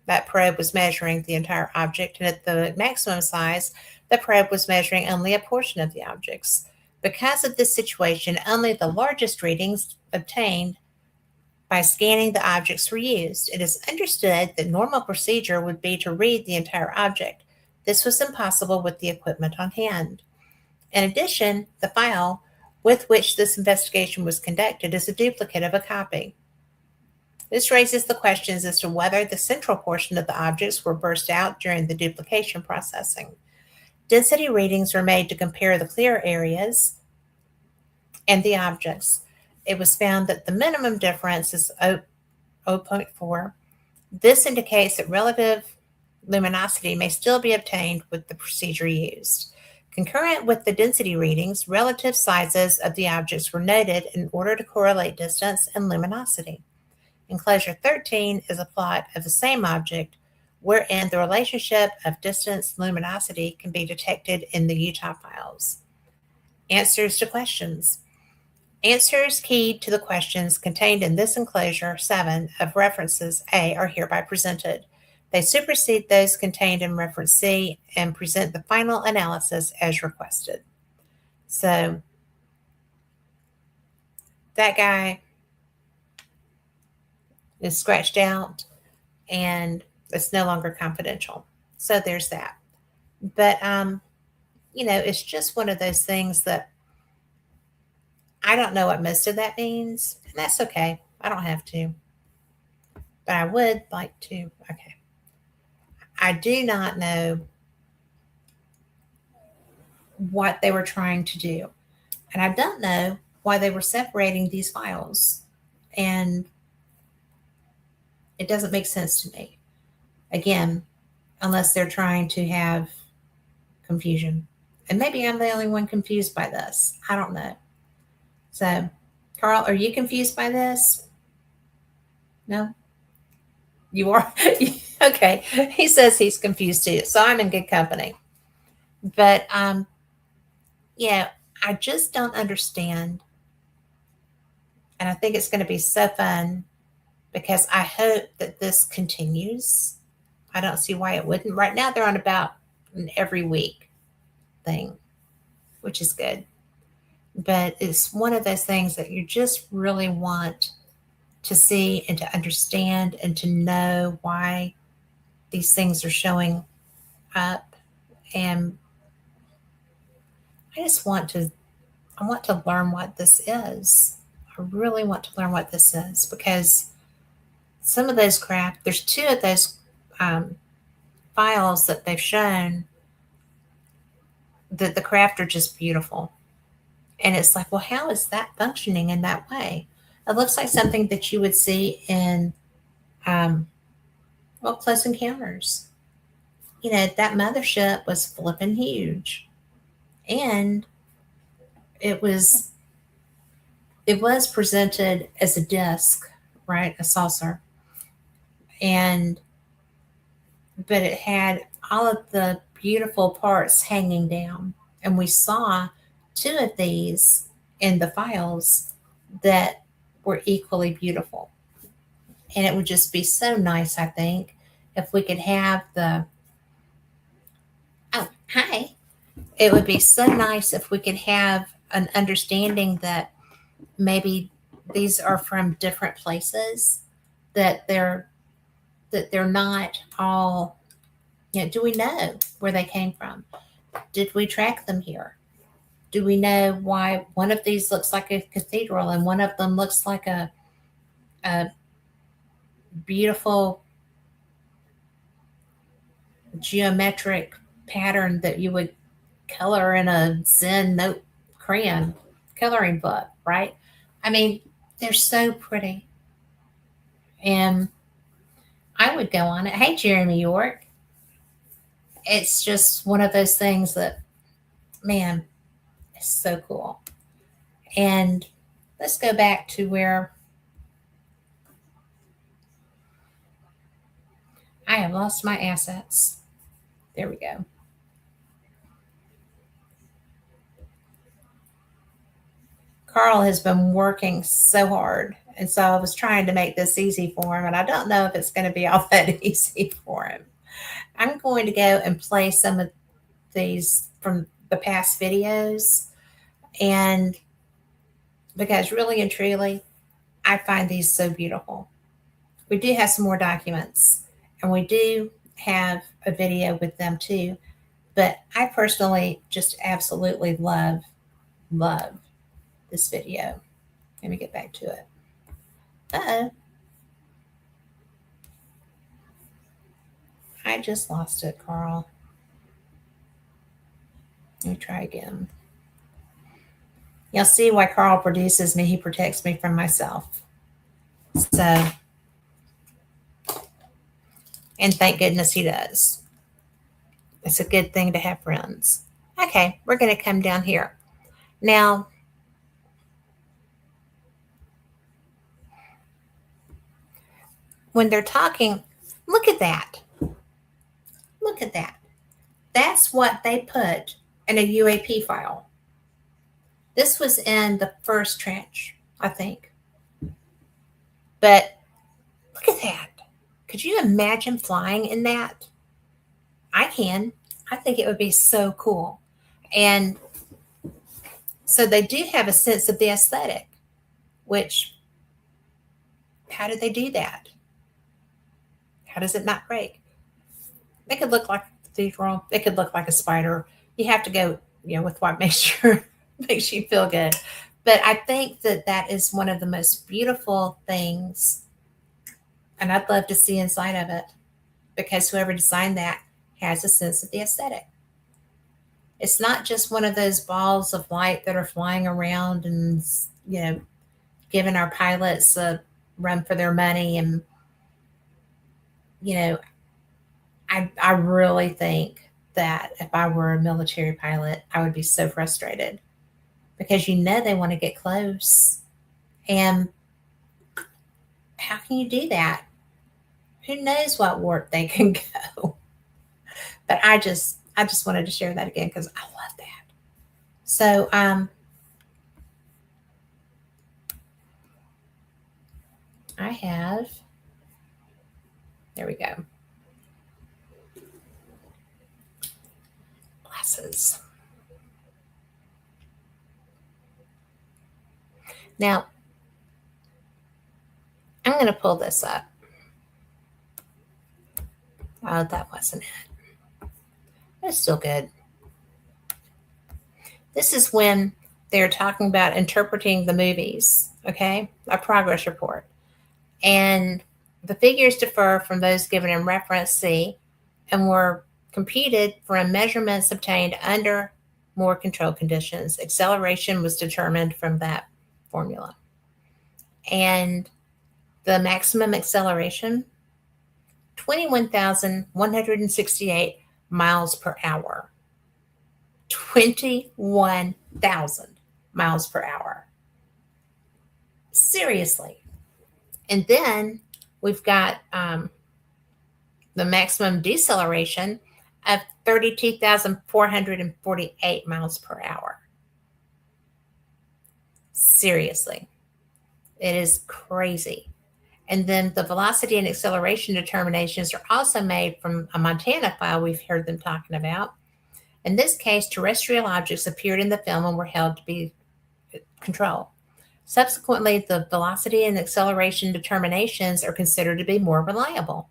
that probe was measuring the entire object, and at the maximum size, the probe was measuring only a portion of the objects. Because of this situation, only the largest readings obtained by scanning the objects were used. It is understood that normal procedure would be to read the entire object. This was impossible with the equipment on hand. In addition, the file with which this investigation was conducted is a duplicate of a copy. This raises the questions as to whether the central portion of the objects were burst out during the duplication processing. Density readings were made to compare the clear areas and the objects. It was found that the minimum difference is 0.4. This indicates that relative luminosity may still be obtained with the procedure used. Concurrent with the density readings, relative sizes of the objects were noted in order to correlate distance and luminosity. Enclosure 13 is a plot of the same object wherein the relationship of distance and luminosity can be detected in the Utah files. Answers to questions. Answers keyed to the questions contained in this enclosure 7 of references A are hereby presented. They supersede those contained in reference C and present the final analysis as requested. So that guy is scratched out and it's no longer confidential. So there's that. But, it's just one of those things that I don't know what most of that means, and that's okay. I don't have to. But I would like to. Okay. I do not know what they were trying to do. And I don't know why they were separating these files. And it doesn't make sense to me. Again, unless they're trying to have confusion. And maybe I'm the only one confused by this. I don't know. So, Carl, are you confused by this? No? You are? Okay. He says he's confused too. So I'm in good company. But, I just don't understand. And I think it's going to be so fun because I hope that this continues. I don't see why it wouldn't. Right now, they're on about an every week thing, which is good. But it's one of those things that you just really want to see and to understand and to know why these things are showing up. And I just want to I want to learn what this is. I really want to learn what this is because some of those craft, there's two of those um, files that they've shown that the craft are just beautiful. And it's like, well, how is that functioning in that way? It looks like something that you would see in, um, well, Close Encounters. You know, that mothership was flipping huge. And it was it was presented as a disc, right? A saucer. And but it had all of the beautiful parts hanging down. And we saw two of these in the files that were equally beautiful. And it would just be so nice, I think, if we could have the, oh, hi. It would be so nice if we could have an understanding that maybe these are from different places, that they're not all, do we know where they came from? Did we track them here? Do we know why one of these looks like a cathedral and one of them looks like a beautiful geometric pattern that you would color in a Zen note crayon coloring book, right? I mean, they're so pretty. And I would go on it. Hey, Jeremy York. It's just one of those things that, man, is so cool. And let's go back to where I have lost my assets. There we go. Carl has been working so hard. And so I was trying to make this easy for him. And I don't know if it's going to be all that easy for him. I'm going to go and play some of these from the past videos. And because really and truly, I find these so beautiful. We do have some more documents and we do have a video with them too. But I personally just absolutely love this video. Let me get back to it. Uh-oh. I just lost it, Carl. Let me try again. You'll see why Carl produces me. He protects me from myself. So, and thank goodness he does. It's a good thing to have friends. Okay, we're going to come down here. Now, when they're talking, look at that. Look at that. That's what they put in a UAP file. This was in the first tranche, I think. But look at that. Could you imagine flying in that? I can. I think it would be so cool. And so they do have a sense of the aesthetic, which, how do they do that? How does it not break? They could look like a cathedral. They could look like a spider. You have to go, with what makes you feel good. But I think that that is one of the most beautiful things, and I'd love to see inside of it because whoever designed that has a sense of the aesthetic. It's not just one of those balls of light that are flying around and giving our pilots a run for their money. And I really think that if I were a military pilot, I would be so frustrated because they want to get close. And how can you do that? Who knows what warp they can go? But I just wanted to share that again because I love that. So I have, there we go. glasses. Now, I'm going to pull this up. Oh, that wasn't it. It's still good. This is when they're talking about interpreting the movies, okay? A progress report. And the figures differ from those given in reference C and were computed from measurements obtained under more controlled conditions. Acceleration was determined from that formula. And the maximum acceleration, 21,168 miles per hour. 21,000 miles per hour. Seriously. And then we've got the maximum deceleration of 32,448 miles per hour. Seriously. It is crazy. And then the velocity and acceleration determinations are also made from a Montana file we've heard them talking about. In this case, terrestrial objects appeared in the film and were held to be controlled. Subsequently, the velocity and acceleration determinations are considered to be more reliable.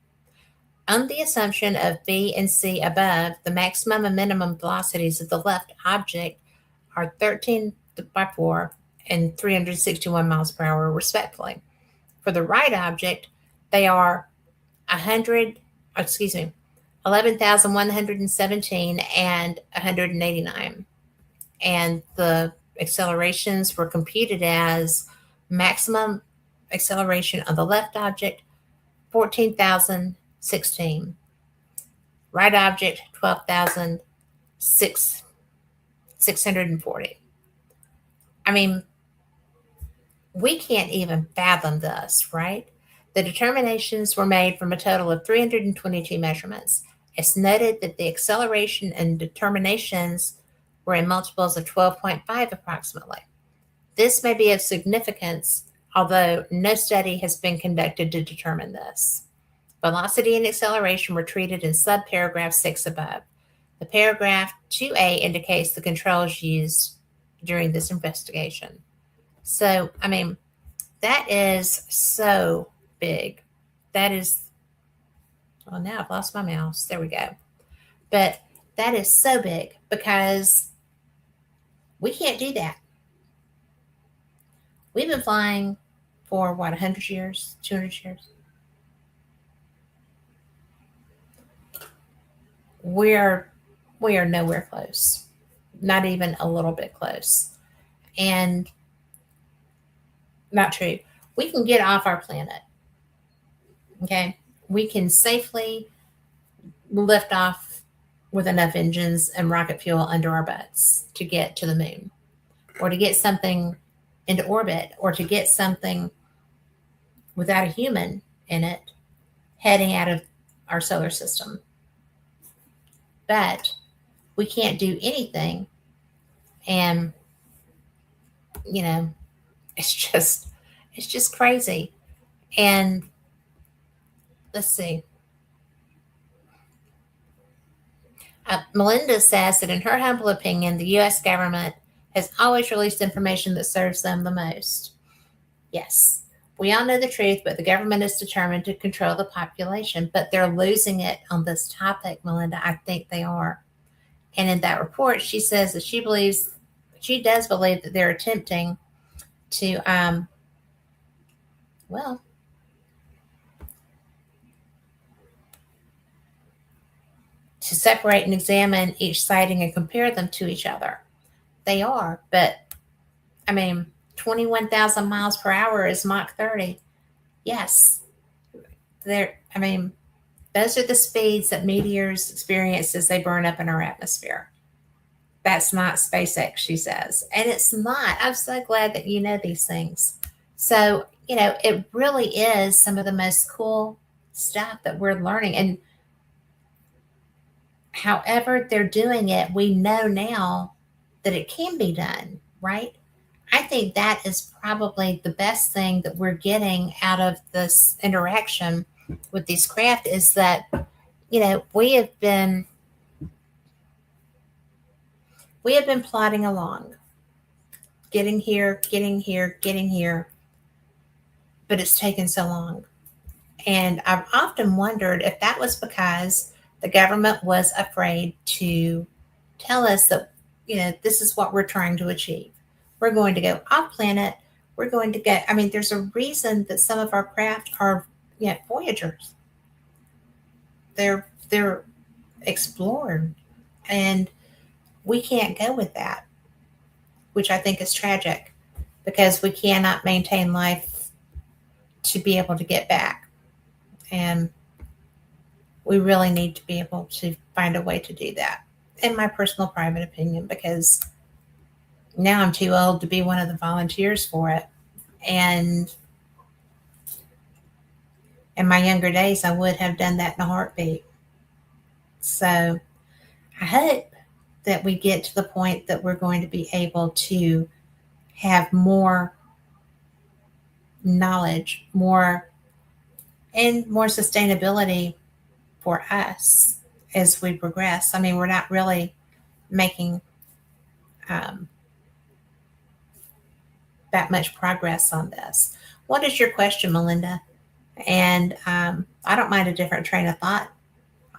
On the assumption of B and C above, the maximum and minimum velocities of the left object are 13/4 and 361 miles per hour, respectively. For the right object, they are 11,117 and 189. And the accelerations were computed as maximum acceleration of the left object, 14,016. Right object, 12,640. I mean, we can't even fathom this, right? The determinations were made from a total of 322 measurements. It's noted that the acceleration and determinations were in multiples of 12.5 approximately. This may be of significance, although no study has been conducted to determine this. Velocity and acceleration were treated in subparagraph 6 above. The paragraph 2A indicates the controls used during this investigation. So, I mean, that is so big. That is, well, now I've lost my mouse. There we go. But that is so big because we can't do that. We've been flying for, 100 years, 200 years? We are nowhere close, not even a little bit close. And not true. We can get off our planet. Okay. We can safely lift off with enough engines and rocket fuel under our butts to get to the moon, or to get something into orbit, or to get something without a human in it heading out of our solar system. But we can't do anything. And, it's just crazy. And let's see. Melinda says that in her humble opinion, the U.S. government has always released information that serves them the most. Yes, we all know the truth, but the government is determined to control the population. But they're losing it on this topic, Melinda. I think they are. And in that report, she says that she does believe that they're attempting to, to separate and examine each sighting and compare them to each other. They are, but 21,000 miles per hour is Mach 30. Yes. Those are the speeds that meteors experience as they burn up in our atmosphere. That's not SpaceX, she says. And it's not. I'm so glad that you know these things. So, it really is some of the most cool stuff that we're learning. And however they're doing it, we know now that it can be done, right? I think that is probably the best thing that we're getting out of this interaction with these craft is that, we have been We have been plodding along, getting here, getting here, getting here, but it's taken so long. And I've often wondered if that was because the government was afraid to tell us that, this is what we're trying to achieve. We're going to go off planet. We're going to get, I mean, there's a reason that some of our craft are, Voyagers. They're explored, and we can't go with that, which I think is tragic because we cannot maintain life to be able to get back. And we really need to be able to find a way to do that, in my personal private opinion, because now I'm too old to be one of the volunteers for it. And in my younger days, I would have done that in a heartbeat. So I hope that we get to the point that we're going to be able to have more knowledge, more sustainability for us as we progress. I mean, we're not really making that much progress on this. What is your question, Melinda? And I don't mind a different train of thought.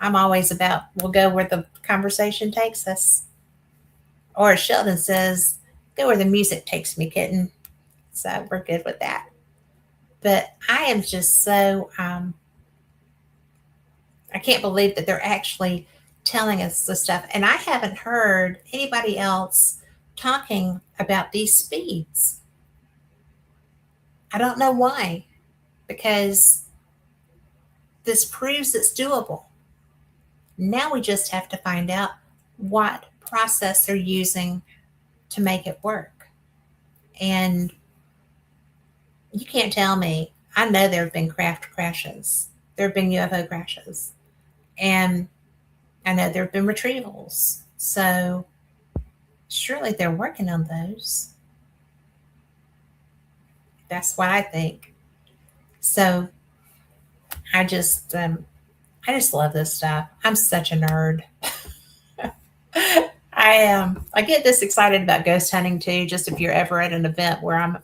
I'm always about, we'll go where the conversation takes us. Or as Sheldon says, go where the music takes me, kitten. So we're good with that. But I am just so, I can't believe that they're actually telling us this stuff. And I haven't heard anybody else talking about these speeds. I don't know why, because this proves it's doable. Now we just have to find out what process they're using to make it work. And you can't tell me. I know there have been craft crashes. There have been UFO crashes. And I know there have been retrievals. So surely they're working on those. That's what I think. So I just love this stuff. I'm such a nerd. I get this excited about ghost hunting too. Just if you're ever at an event where I'm,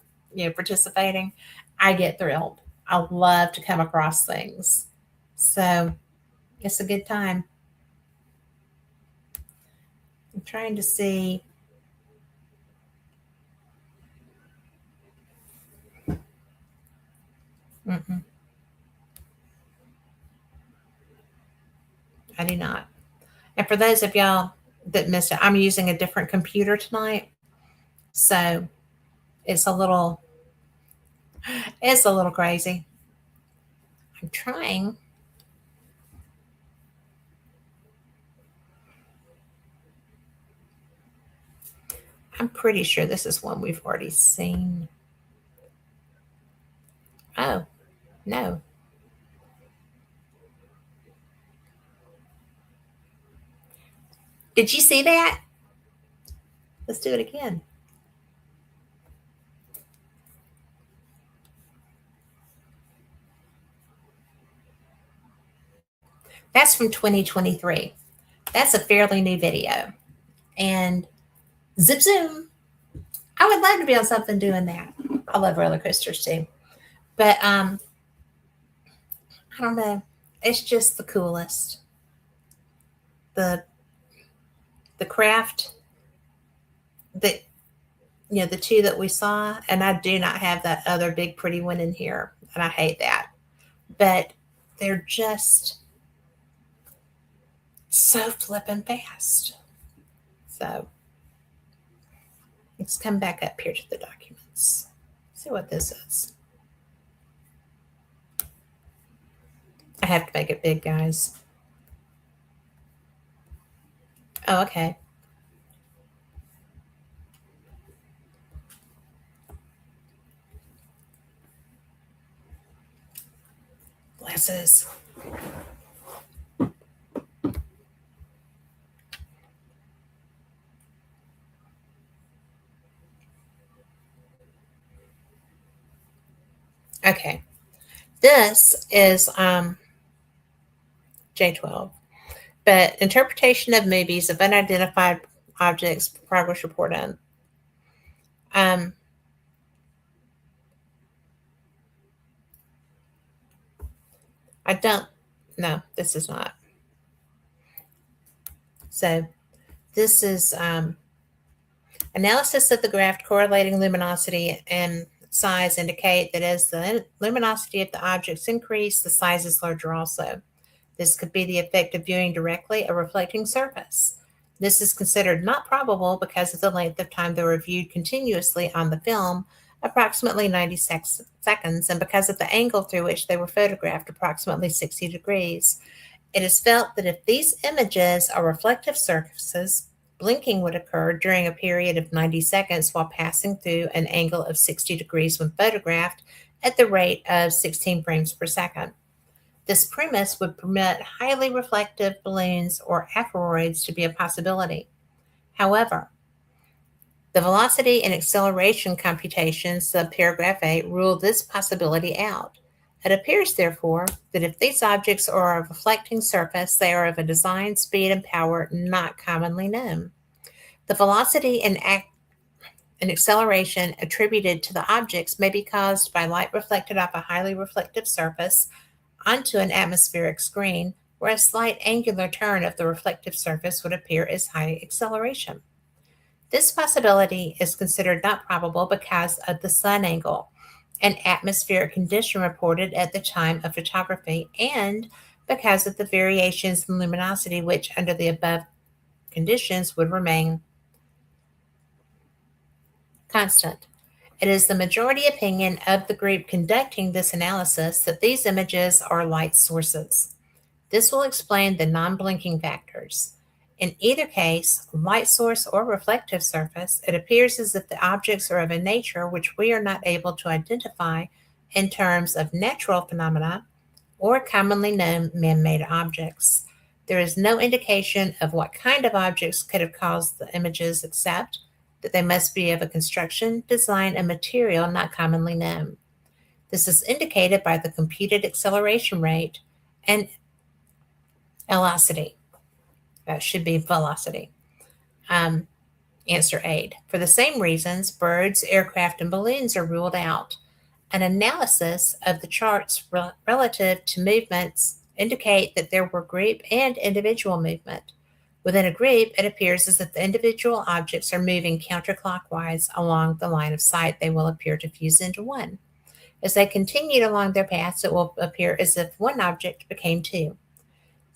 participating, I get thrilled. I love to come across things. So it's a good time. I'm trying to see. Mm-mm, I do not. And for those of y'all that missed it, I'm using a different computer tonight. So it's a little crazy. I'm trying. I'm pretty sure this is one we've already seen. Oh, no. Did you see that? Let's do it again. That's from 2023. That's a fairly new video. And zip zoom. I would love to be on something doing that. I love roller coasters too. But I don't know. It's just the coolest. The craft that, the two that we saw, and I do not have that other big pretty one in here, and I hate that. But they're just so flipping fast. So let's come back up here to the documents. See what this is. I have to make it big, guys. Oh, okay. Glasses. Okay. This is J12. But interpretation of movies of unidentified objects progress report in. I don't, no, this is not. So this is analysis of the graph correlating luminosity and size indicate that as the luminosity of the objects increase, the size is larger also. This could be the effect of viewing directly a reflecting surface. This is considered not probable because of the length of time they were viewed continuously on the film, approximately 96 seconds, and because of the angle through which they were photographed, approximately 60 degrees. It is felt that if these images are reflective surfaces, blinking would occur during a period of 90 seconds while passing through an angle of 60 degrees when photographed at the rate of 16 frames per second. This premise would permit highly reflective balloons or asteroids to be a possibility. However, the velocity and acceleration computations of paragraph 8 rule this possibility out. It appears, therefore, that if these objects are of a reflecting surface, they are of a design, speed, and power not commonly known. The velocity and acceleration attributed to the objects may be caused by light reflected off a highly reflective surface onto an atmospheric screen, where a slight angular turn of the reflective surface would appear as high acceleration. This possibility is considered not probable because of the sun angle, an atmospheric condition reported at the time of photography, and because of the variations in luminosity which, under the above conditions, would remain constant. It is the majority opinion of the group conducting this analysis that these images are light sources. This will explain the non-blinking factors. In either case, light source or reflective surface, it appears as if the objects are of a nature which we are not able to identify in terms of natural phenomena or commonly known man-made objects. There is no indication of what kind of objects could have caused the images except that they must be of a construction, design, and material not commonly known. This is indicated by the computed acceleration rate and velocity. That should be velocity. Answer 8. For the same reasons, birds, aircraft, and balloons are ruled out. An analysis of the charts relative to movements indicate that there were group and individual movement. Within a group, it appears as if the individual objects are moving counterclockwise along the line of sight. They will appear to fuse into one. As they continued along their paths, it will appear as if one object became two.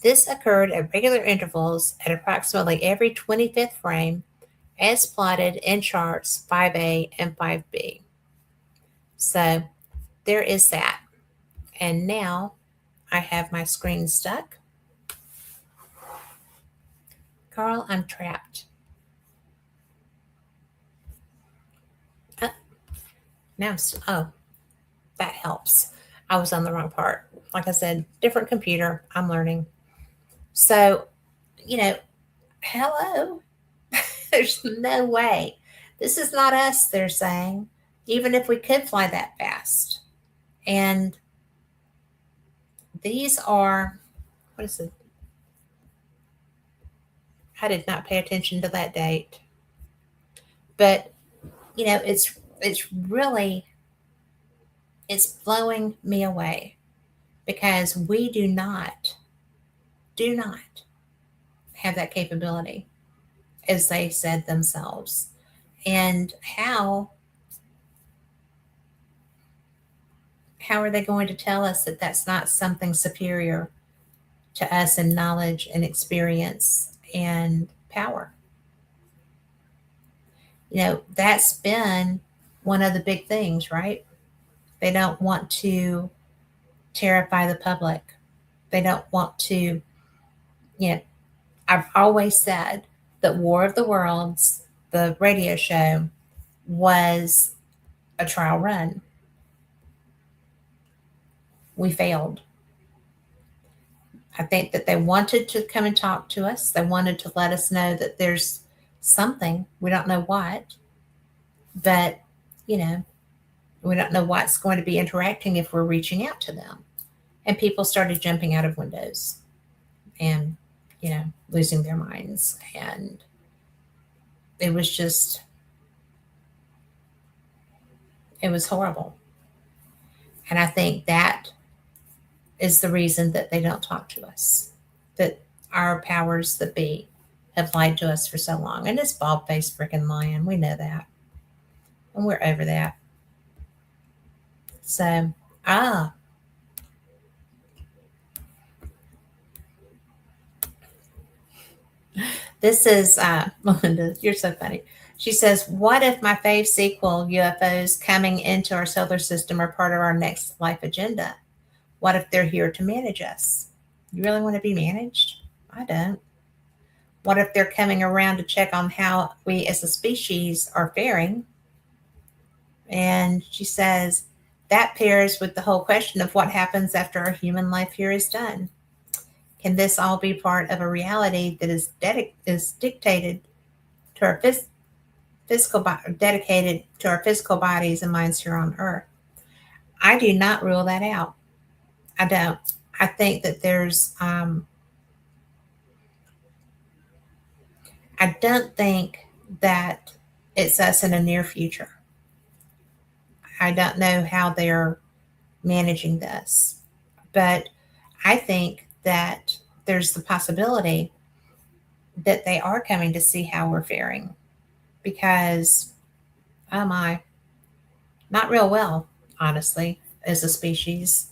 This occurred at regular intervals at approximately every 25th frame, as plotted in charts 5A and 5B. So there is that. And now I have my screen stuck. Carl, I'm trapped. Now oh, that helps. I was on the wrong part. Like I said, different computer. I'm learning. So, hello. There's no way. This is not us, they're saying, even if we could fly that fast. And these are, what is it? I did not pay attention to that date. But, it's really, it's blowing me away because we do not have that capability, as they said themselves. And how are they going to tell us that that's not something superior to us in knowledge and experience and power? That's been one of the big things, right? They don't want to terrify the public. They don't want to, I've always said that War of the Worlds, the radio show, was a trial run. We failed. I think that they wanted to come and talk to us. They wanted to let us know that there's something. We don't know what, but, we don't know what's going to be interacting if we're reaching out to them. And people started jumping out of windows and, losing their minds. And it was just, it was horrible. And I think that is the reason that they don't talk to us, that our powers that be have lied to us for so long. And it's bald faced freaking lying. We know that. And we're over that. So, this is Melinda, you're so funny. She says, what if my fave sequel, UFOs coming into our solar system, are part of our next life agenda? What if they're here to manage us? You really want to be managed? I don't. What if they're coming around to check on how we as a species are faring? And she says, that pairs with the whole question of what happens after our human life here is done. Can this all be part of a reality that is dictated to our dedicated to our physical bodies and minds here on Earth? I do not rule that out. I don't. I think that there's. I don't think that it's us in a near future. I don't know how they're managing this, but I think that there's the possibility that they are coming to see how we're faring, because, oh my, not real well, honestly, as a species.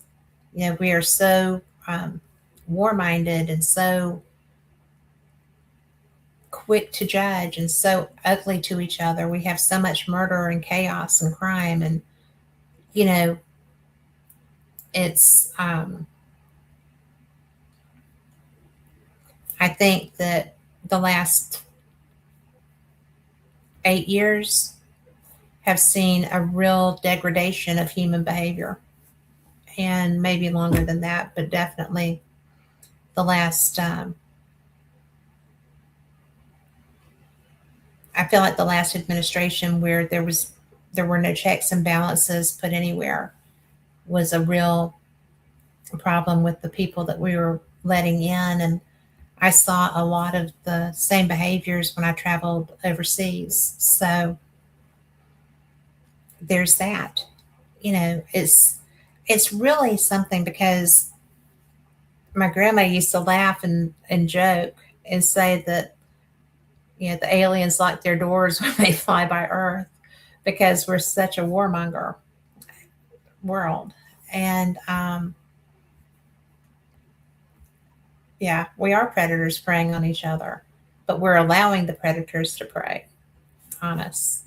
You know, we are so war-minded and so quick to judge and so ugly to each other. We have so much murder and chaos and crime, and you know, it's I think that the last 8 years have seen a real degradation of human behavior, and maybe longer than that, but definitely the last I feel like the last administration, where there were no checks and balances put anywhere, was a real problem with the people that we were letting in. And I saw a lot of the same behaviors when I traveled overseas. So there's that. You know, it's really something, because my grandma used to laugh and joke and say that, you know, the aliens lock their doors when they fly by Earth, because we're such a warmonger world. And yeah, we are predators preying on each other, but we're allowing the predators to prey on us.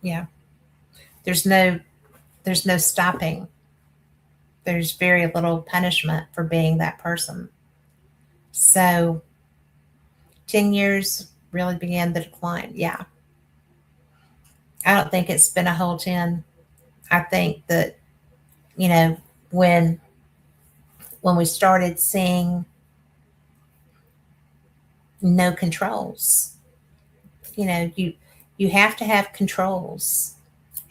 Yeah, there's no stopping. There's very little punishment for being that person. So 10 years really began the decline. Yeah. I don't think it's been a whole 10. I think that, you know, when we started seeing no controls, you know, you have to have controls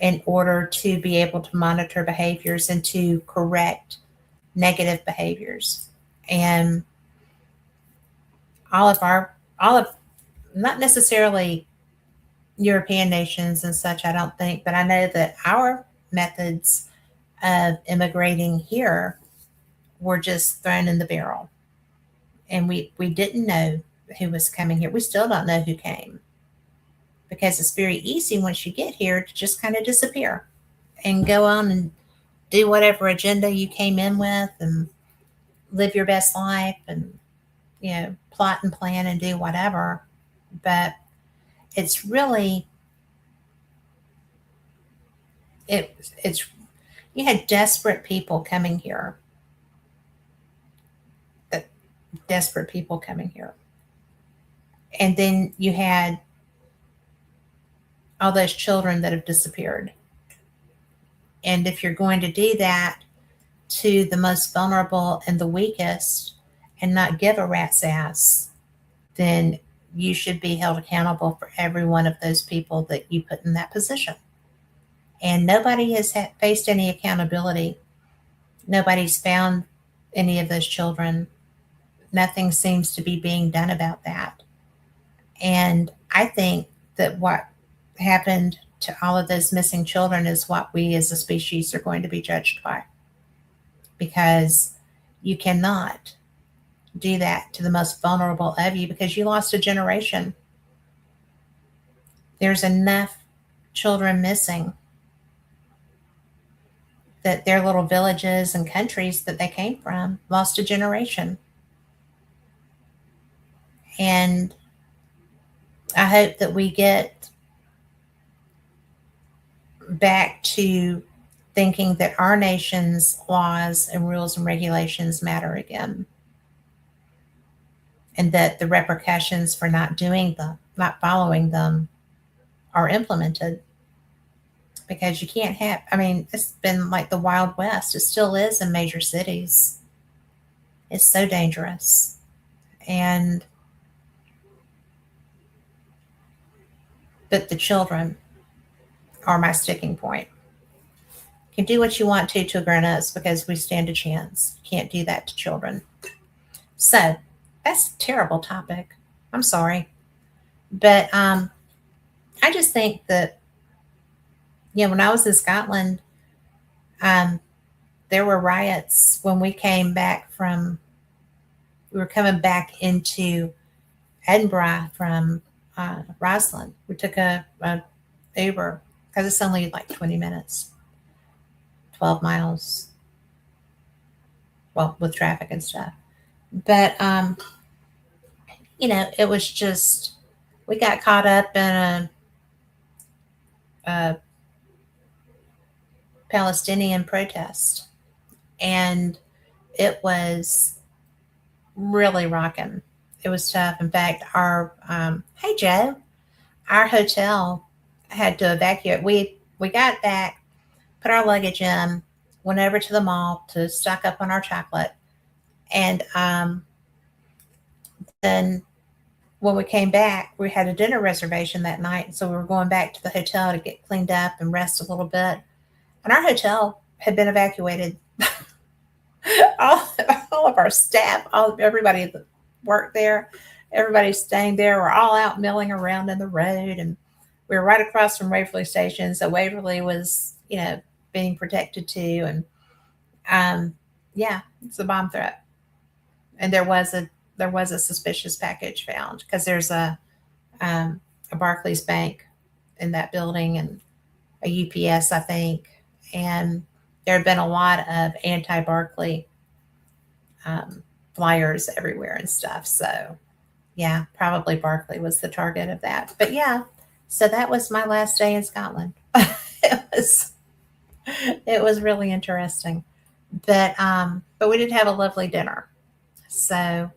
in order to be able to monitor behaviors and to correct negative behaviors. And all of not necessarily European nations and such, I don't think, but I know that our methods of immigrating here were just thrown in the barrel. And we didn't know who was coming here. We still don't know who came, because it's very easy once you get here to just kind of disappear and go on and do whatever agenda you came in with and live your best life and, you know, plot and plan and do whatever. But it's really, it's you had desperate people coming here, that desperate people coming here, and then you had all those children that have disappeared. And if you're going to do that to the most vulnerable and the weakest and not give a rat's ass, then you should be held accountable for every one of those people that you put in that position. And nobody has faced any accountability. Nobody's found any of those children. Nothing seems to be being done about that. And I think that what happened to all of those missing children is what we as a species are going to be judged by. Because you cannot do that to the most vulnerable of you because you lost a generation. There's enough children missing that their little villages and countries that they came from lost a generation. And I hope that we get back to thinking that our nation's laws and rules and regulations matter again. And that the repercussions for not doing them, not following them, are implemented. Because you can't have, I mean, it's been like the Wild West. It still is in major cities. It's so dangerous. And but the children are my sticking point. You can do what you want to grown-ups because we stand a chance. You can't do that to children. So that's a terrible topic. I'm sorry. But I just think that, when I was in Scotland, there were riots when we were coming back into Edinburgh from Roslyn. We took a Uber because it's only like 20 minutes, 12 miles, well, with traffic and stuff. But, it was just, we got caught up in a Palestinian protest. And it was really rocking. It was tough. In fact, hey Joe, our hotel had to evacuate. We got back, put our luggage in, went over to the mall to stock up on our chocolate. And then when we came back, we had a dinner reservation that night. So we were going back to the hotel to get cleaned up and rest a little bit. And our hotel had been evacuated. all of our staff, everybody that worked there, everybody staying there, were all out milling around in the road. And we were right across from Waverly Station. So Waverly was, being protected too. And it's a bomb threat. And there was a suspicious package found because there's a Barclays Bank in that building and a UPS, I think. And there have been a lot of anti-Barclay flyers everywhere and stuff. So, probably Barclay was the target of that. But so that was my last day in Scotland. It was really interesting. But we did have a lovely dinner. So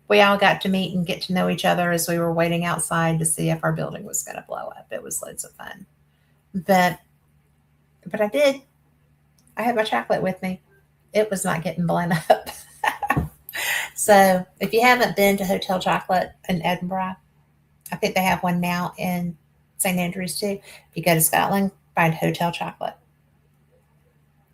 we all got to meet and get to know each other as we were waiting outside to see if our building was going to blow up. It was loads of fun. But I had my chocolate with me. It was not getting blown up. So if you haven't been to Hotel Chocolate in Edinburgh, I think they have one now in St. Andrews too. If you go to Scotland, find Hotel Chocolate.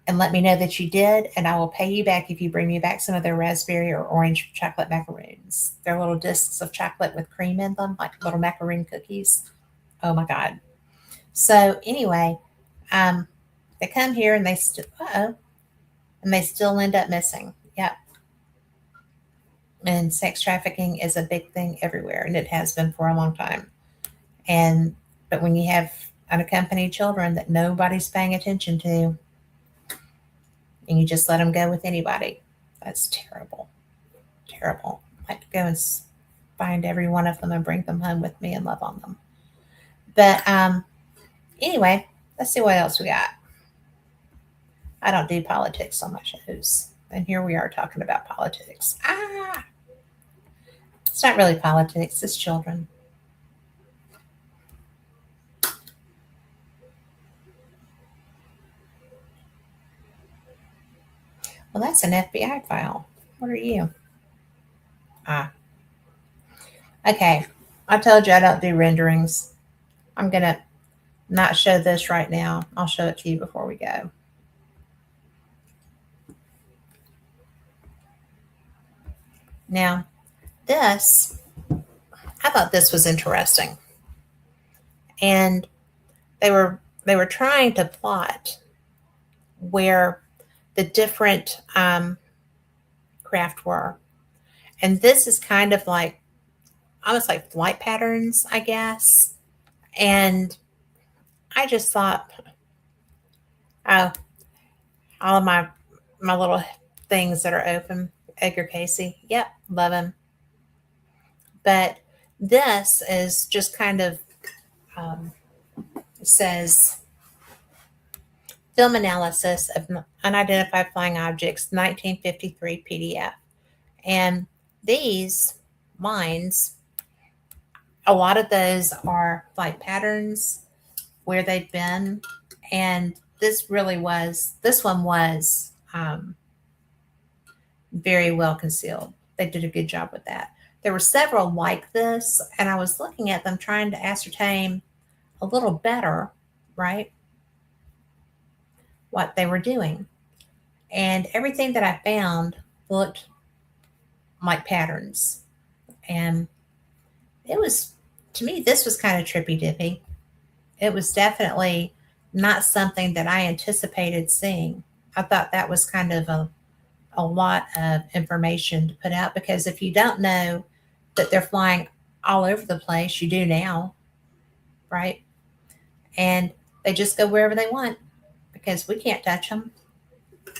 And let me know that you did, and I will pay you back if you bring me back some of their raspberry or orange chocolate macaroons. They're little discs of chocolate with cream in them, like little macaroon cookies. Oh my God. So anyway, they come here and they still end up missing. Yep. And sex trafficking is a big thing everywhere, and it has been for a long time. But when you have unaccompanied children that nobody's paying attention to, and you just let them go with anybody, that's terrible. Terrible. I'd like to go and find every one of them and bring them home with me and love on them. But anyway, let's see what else we got. I don't do politics on my shows. And here we are talking about politics. It's not really politics, it's children. Well, that's an FBI file. What are you? Okay. I told you I don't do renderings. I'm going to not show this right now. I'll show it to you before we go. Now, I thought this was interesting. and they were trying to plot where the different craft were. And this is kind of like almost like flight patterns, I guess. And I just thought, oh, all of my little things that are open, Edgar Casey, yep, love him. But this is just kind of um, says film analysis of unidentified flying objects, 1953 PDF. And these lines, a lot of those are flight patterns, where they've been. And this one was very well concealed. They did a good job with that. There were several like this, and I was looking at them trying to ascertain a little better, right, what they were doing. And everything that I found looked like patterns. And it was, to me, this was kind of trippy dippy. It was definitely not something that I anticipated seeing. I thought that was kind of a lot of information to put out, because if you don't know that they're flying all over the place, you do now, right? And they just go wherever they want because we can't touch them.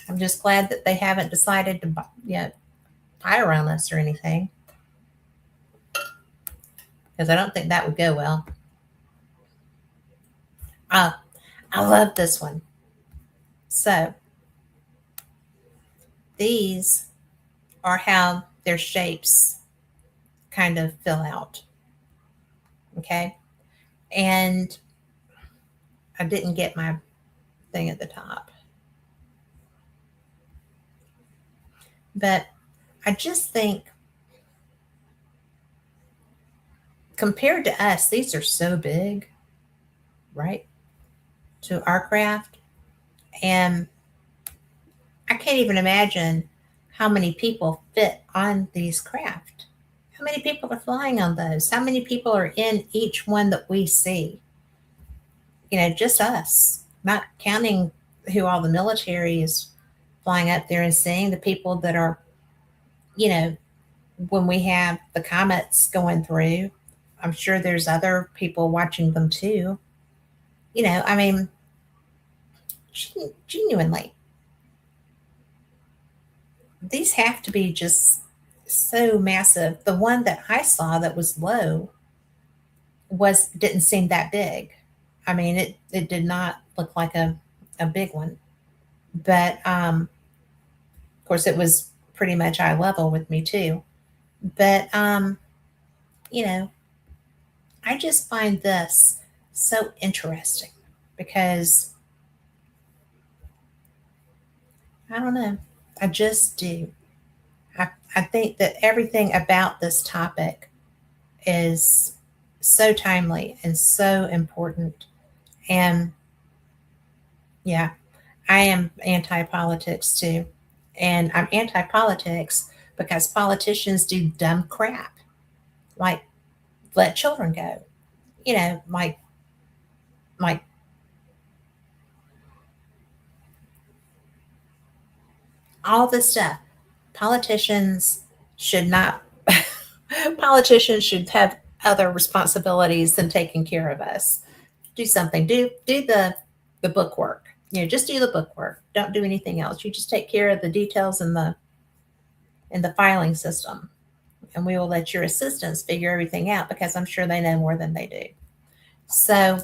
I'm just glad that they haven't decided to, fire on us or anything, because I don't think that would go well. I love this one. So these are how their shapes kind of fill out. Okay. And I didn't get my thing at the top. But I just think, compared to us, these are so big, right? To our craft. And I can't even imagine how many people fit on these craft. How many people are flying on those? How many people are in each one that we see? Just us, not counting who all the military is flying up there and seeing, the people that are, when we have the comets going through, I'm sure there's other people watching them too. I mean, genuinely, these have to be just so massive. The one that I saw that was low didn't seem that big. I mean, it did not look like a big one. But of course, it was pretty much eye level with me too. But I just find this so interesting because I don't know. I just do. I think that everything about this topic is so timely and so important. And yeah, I am anti politics too. And I'm anti politics because politicians do dumb crap, like let children go, like all this stuff. Politicians should not, politicians should have other responsibilities than taking care of us. Do something, do the book work. Just do the book work. Don't do anything else. You just take care of the details in the filing system, and we will let your assistants figure everything out, because I'm sure they know more than they do. So,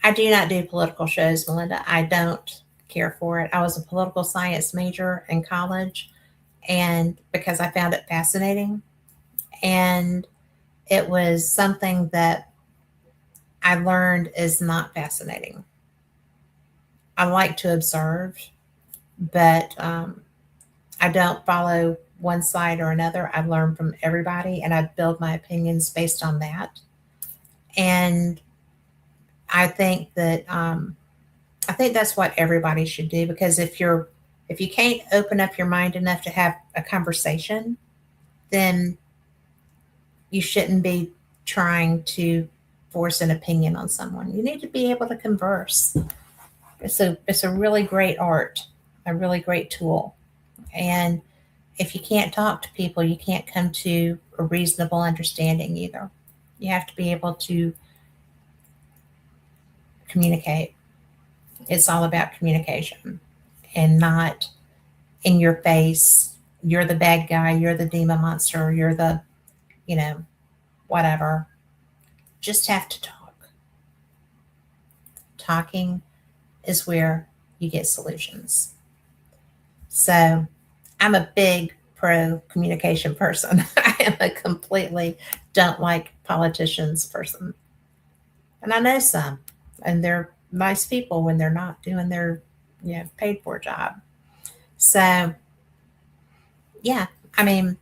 I do not do political shows, Melinda. I don't care for it. I was a political science major in college, and because I found it fascinating, and it was something that I learned is not fascinating. I like to observe, but I don't follow one side or another. I learn from everybody, and I build my opinions based on that. And I think that I think that's what everybody should do, because if you can't open up your mind enough to have a conversation, then you shouldn't be trying to force an opinion on someone. You need to be able to converse. It's a really great art, a really great tool. And if you can't talk to people, you can't come to a reasonable understanding either. You have to be able to communicate. It's all about communication and not in your face. You're the bad guy, you're the demon monster, you're the, whatever. Just have to talk. Talking is where you get solutions. So I'm a big pro communication person. I am a completely don't like politicians person. And I know some, and they're nice people when they're not doing their, paid for job. So yeah, I mean,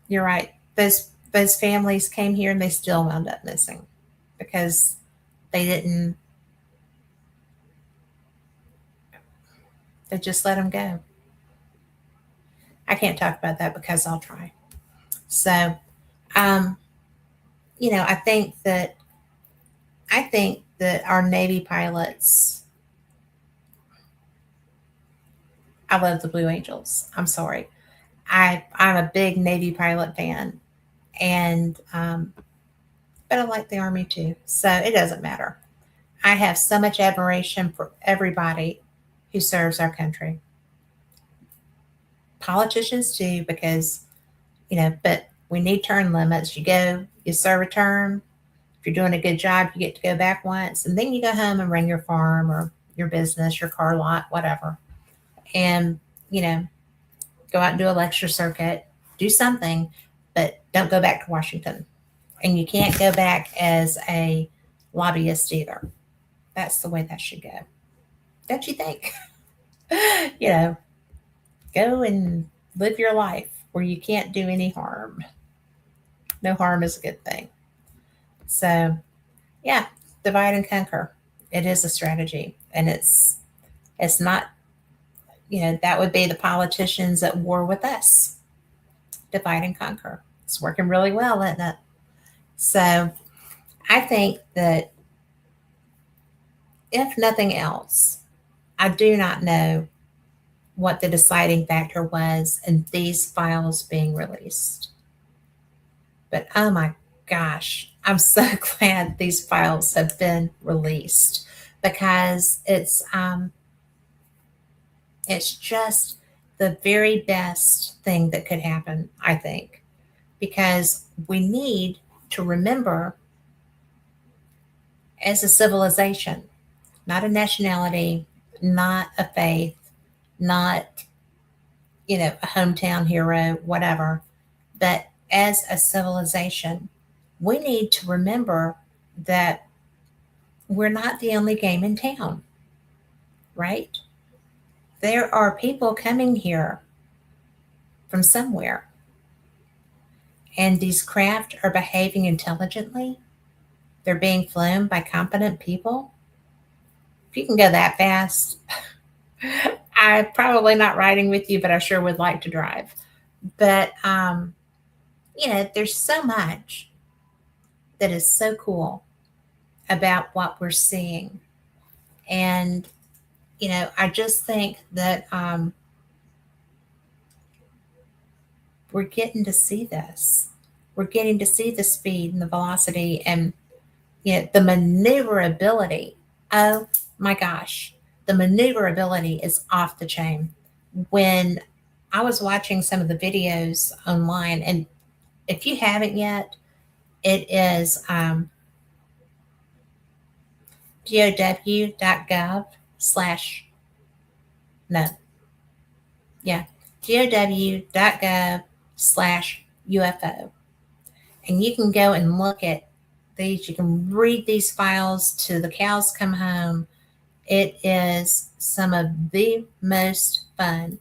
you're right. Those families came here and they still wound up missing because they didn't. They just let them go. I can't talk about that because I'll try. So, um, I think that our Navy pilots. I love the Blue Angels. I'm sorry. I'm a big Navy pilot fan, and but I like the Army too. So it doesn't matter. I have so much admiration for everybody who serves our country. Politicians too, because but we need term limits. You go, you serve a term. If you're doing a good job, you get to go back once, and then you go home and run your farm or your business, your car lot, whatever, and you know go out and do a lecture circuit, do something, but don't go back to Washington. And you can't go back as a lobbyist either. That's the way that should go. Don't you think? you know, Go and live your life where you can't do any harm. No harm is a good thing. So, yeah, divide and conquer. It is a strategy, and it's not. That would be the politicians at war with us. Divide and conquer. It's working really well, isn't it? So, I think that if nothing else, I do not know what the deciding factor was in these files being released. But oh my gosh, I'm so glad these files have been released because it's just the very best thing that could happen, I think, because we need to remember as a civilization, not a nationality, not a faith, not a hometown hero, whatever, but as a civilization, we need to remember that we're not the only game in town, right? There are people coming here from somewhere, and these craft are behaving intelligently. They're being flown by competent people. If you can go that fast, I'm probably not riding with you, but I sure would like to drive. But, there's so much that is so cool about what we're seeing. And, I just think that we're getting to see this. We're getting to see the speed and the velocity and the maneuverability. Oh my gosh, the maneuverability is off the chain. When I was watching some of the videos online, and if you haven't yet, it is DOW.gov slash no, yeah, DOW.gov slash UFO. And you can go and look at these. You can read these files till the cows come home. It is some of the most fun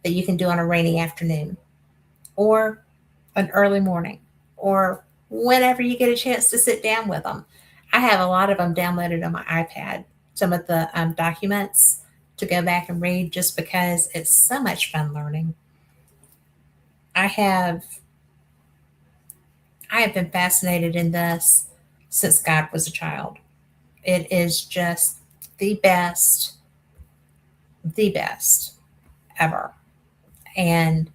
that you can do on a rainy afternoon or an early morning or whenever you get a chance to sit down with them. I have a lot of them downloaded on my iPad, some of the documents to go back and read just because it's so much fun learning. I have I have been fascinated in this since God was a child. It is just the best, the best ever. And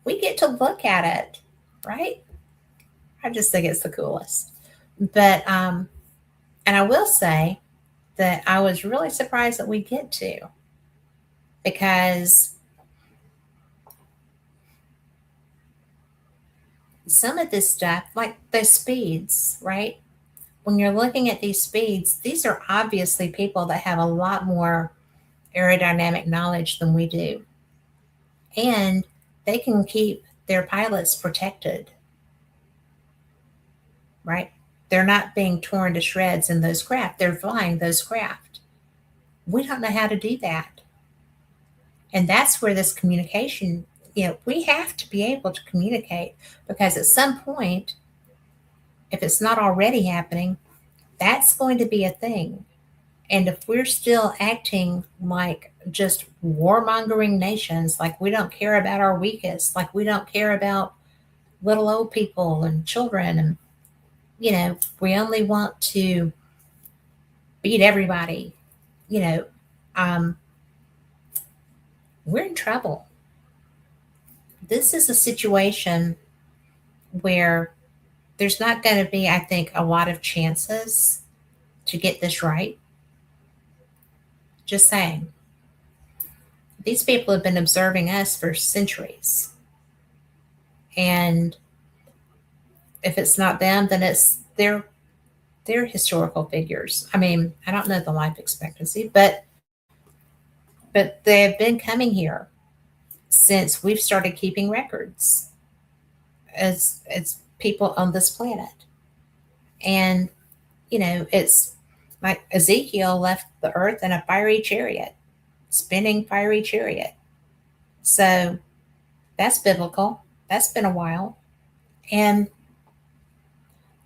we get to look at it, right? I just think it's the coolest. But and I will say that I was really surprised that we get to, because some of this stuff, like the speeds, right? When you're looking at these speeds, these are obviously people that have a lot more aerodynamic knowledge than we do. And they can keep their pilots protected, right? They're not being torn to shreds in those craft. They're flying those craft. We don't know how to do that. And that's where this communication, we have to be able to communicate, because at some point, if it's not already happening, that's going to be a thing. And if we're still acting like just warmongering nations, like we don't care about our weakest, like we don't care about little old people and children, and, we only want to beat everybody, you know, um, we're in trouble. This is a situation where there's not going to be, I think, a lot of chances to get this right. Just saying. These people have been observing us for centuries. And if it's not them, then it's their historical figures. I mean, I don't know the life expectancy, but they have been coming here since we've started keeping records as people on this planet. And it's like Ezekiel left the earth in a fiery chariot, spinning fiery chariot. So that's biblical. That's been a while. And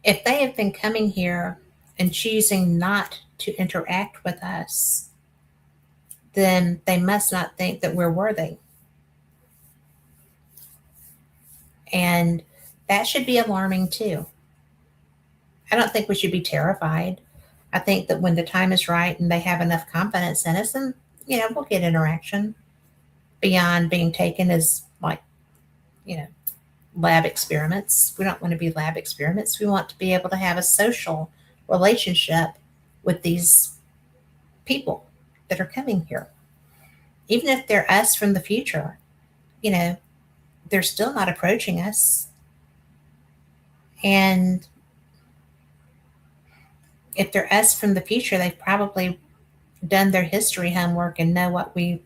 if they have been coming here and choosing not to interact with us, then they must not think that we're worthy. And that should be alarming too. I don't think we should be terrified. I think that when the time is right and they have enough confidence in us, then, we'll get interaction beyond being taken as like, lab experiments. We don't want to be lab experiments. We want to be able to have a social relationship with these people that are coming here. Even if they're us from the future, they're still not approaching us. And if they're us from the future, they've probably done their history homework and know what we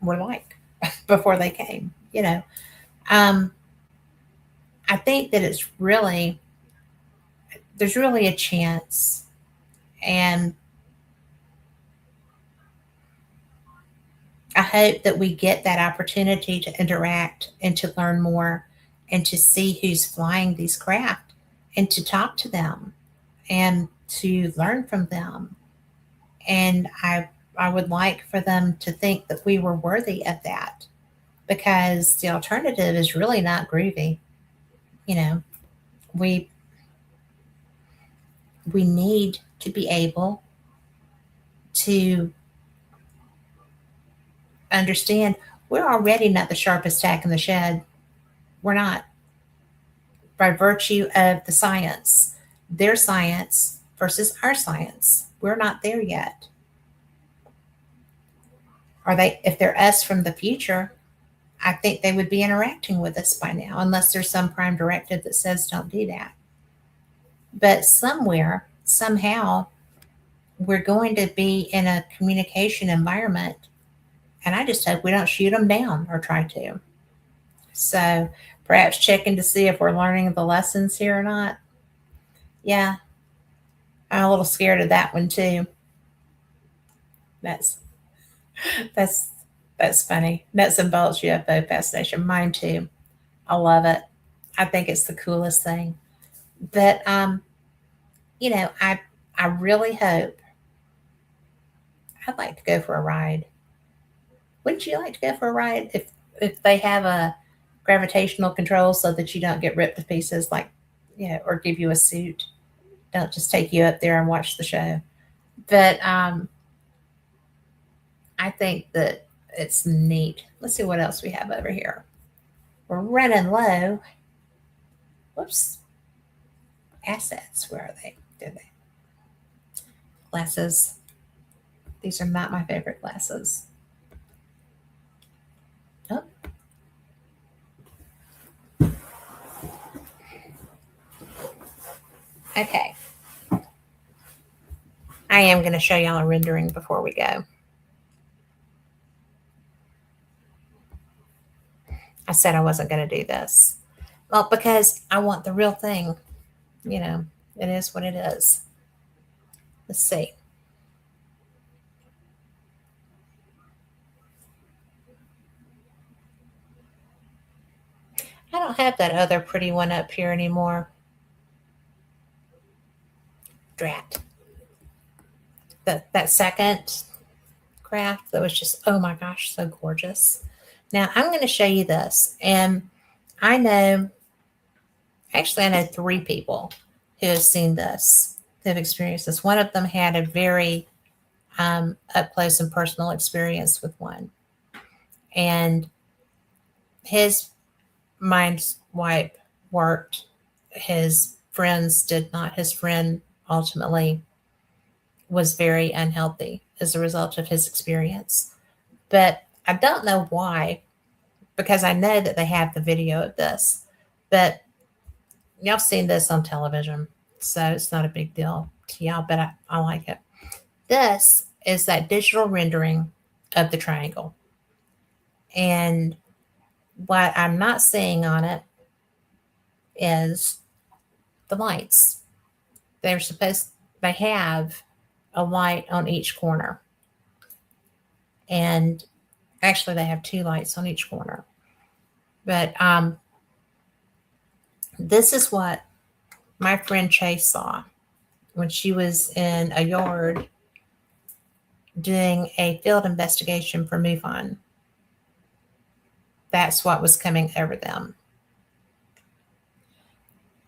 were like before they came. I think that there's really a chance, and I hope that we get that opportunity to interact and to learn more and to see who's flying these craft and to talk to them and to learn from them. And I would like for them to think that we were worthy of that, because the alternative is really not groovy. We we need to be able to understand we're already not the sharpest tack in the shed. We're not, by virtue of the science, their science versus our science. We're not there yet. If they're us from the future, I think they would be interacting with us by now, unless there's some prime directive that says don't do that. But somewhere, somehow, we're going to be in a communication environment, and I just hope we don't shoot them down or try to. So perhaps checking to see if we're learning the lessons here or not. Yeah, I'm a little scared of that one too. That's that's that's funny. Nuts and bolts UFO fascination. Mine too. I love it. I think it's the coolest thing. But I really hope. I'd like to go for a ride. Wouldn't you like to go for a ride if they have a gravitational control so that you don't get ripped to pieces like or give you a suit. Don't just take you up there and watch the show. But I think that it's neat. Let's see what else we have over here. We're running low. Whoops. Assets. Where are they? There they. Glasses. These are not my favorite glasses. Oh. Okay. I am going to show y'all a rendering before we go. I said I wasn't going to do this. Well, because I want the real thing. You know, it is what it is. Let's see. I don't have that other pretty one up here anymore. Drat. That second craft that was just, oh my gosh, so gorgeous. Now I'm going to show you this. And I know 3 people who have seen this, who have experienced this. One of them had a very up close and personal experience with one. And his mind wipe worked. His friends did not. His friend ultimately was very unhealthy as a result of his experience. But I don't know why, because I know that they have the video of this. But y'all seen this on television, so it's not a big deal to y'all, but I like it. This is that digital rendering of the triangle. And what I'm not seeing on it is the lights. They have a light on each corner. And actually they have 2 lights on each corner. But this is what my friend Chase saw when she was in a yard doing a field investigation for MUFON. That's what was coming over them.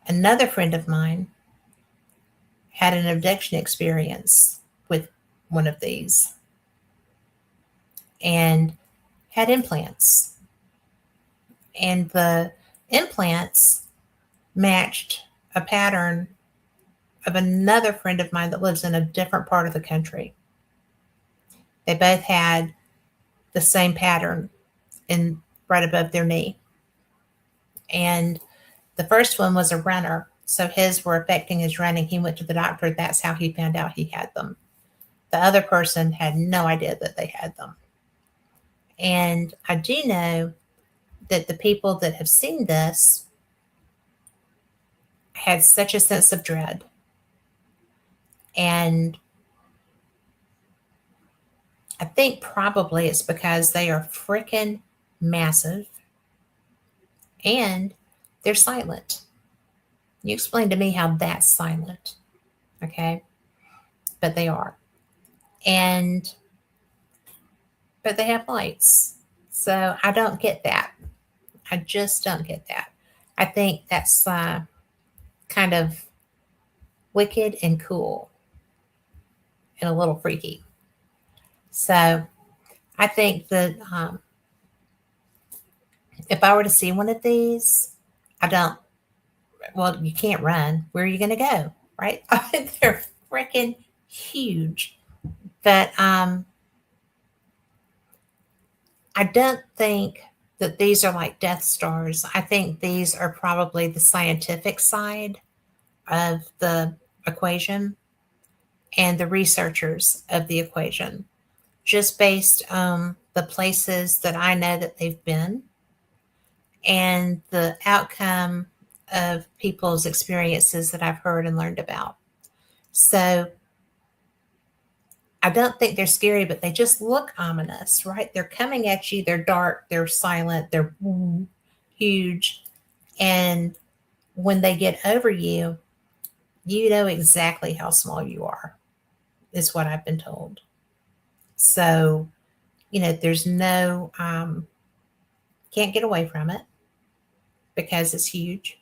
Another friend of mine had an abduction experience with one of these and had implants. And the implants matched a pattern of another friend of mine that lives in a different part of the country. They both had the same pattern right above their knee. And the first one was a runner, so his were affecting his running. He went to the doctor. That's how he found out he had them. The other person had no idea that they had them. And I do know that the people that have seen this had such a sense of dread. And I think probably it's because they are freaking massive and they're silent. You explain to me how that's silent, okay? But they are. But they have lights. So I don't get that. I just don't get that. I think that's kind of wicked and cool and a little freaky. So I think that if I were to see one of these, you can't run. Where are you going to go? Right? They're freaking huge. But I don't think that these are like Death Stars. I think these are probably the scientific side of the equation and the researchers of the equation, just based on the places that I know that they've been and the outcome of people's experiences that I've heard and learned about. So I don't think they're scary, but they just look ominous, right? They're coming at you. They're dark. They're silent. They're huge. And when they get over you, you know exactly how small you are, is what I've been told. So, there's no, can't get away from it because it's huge.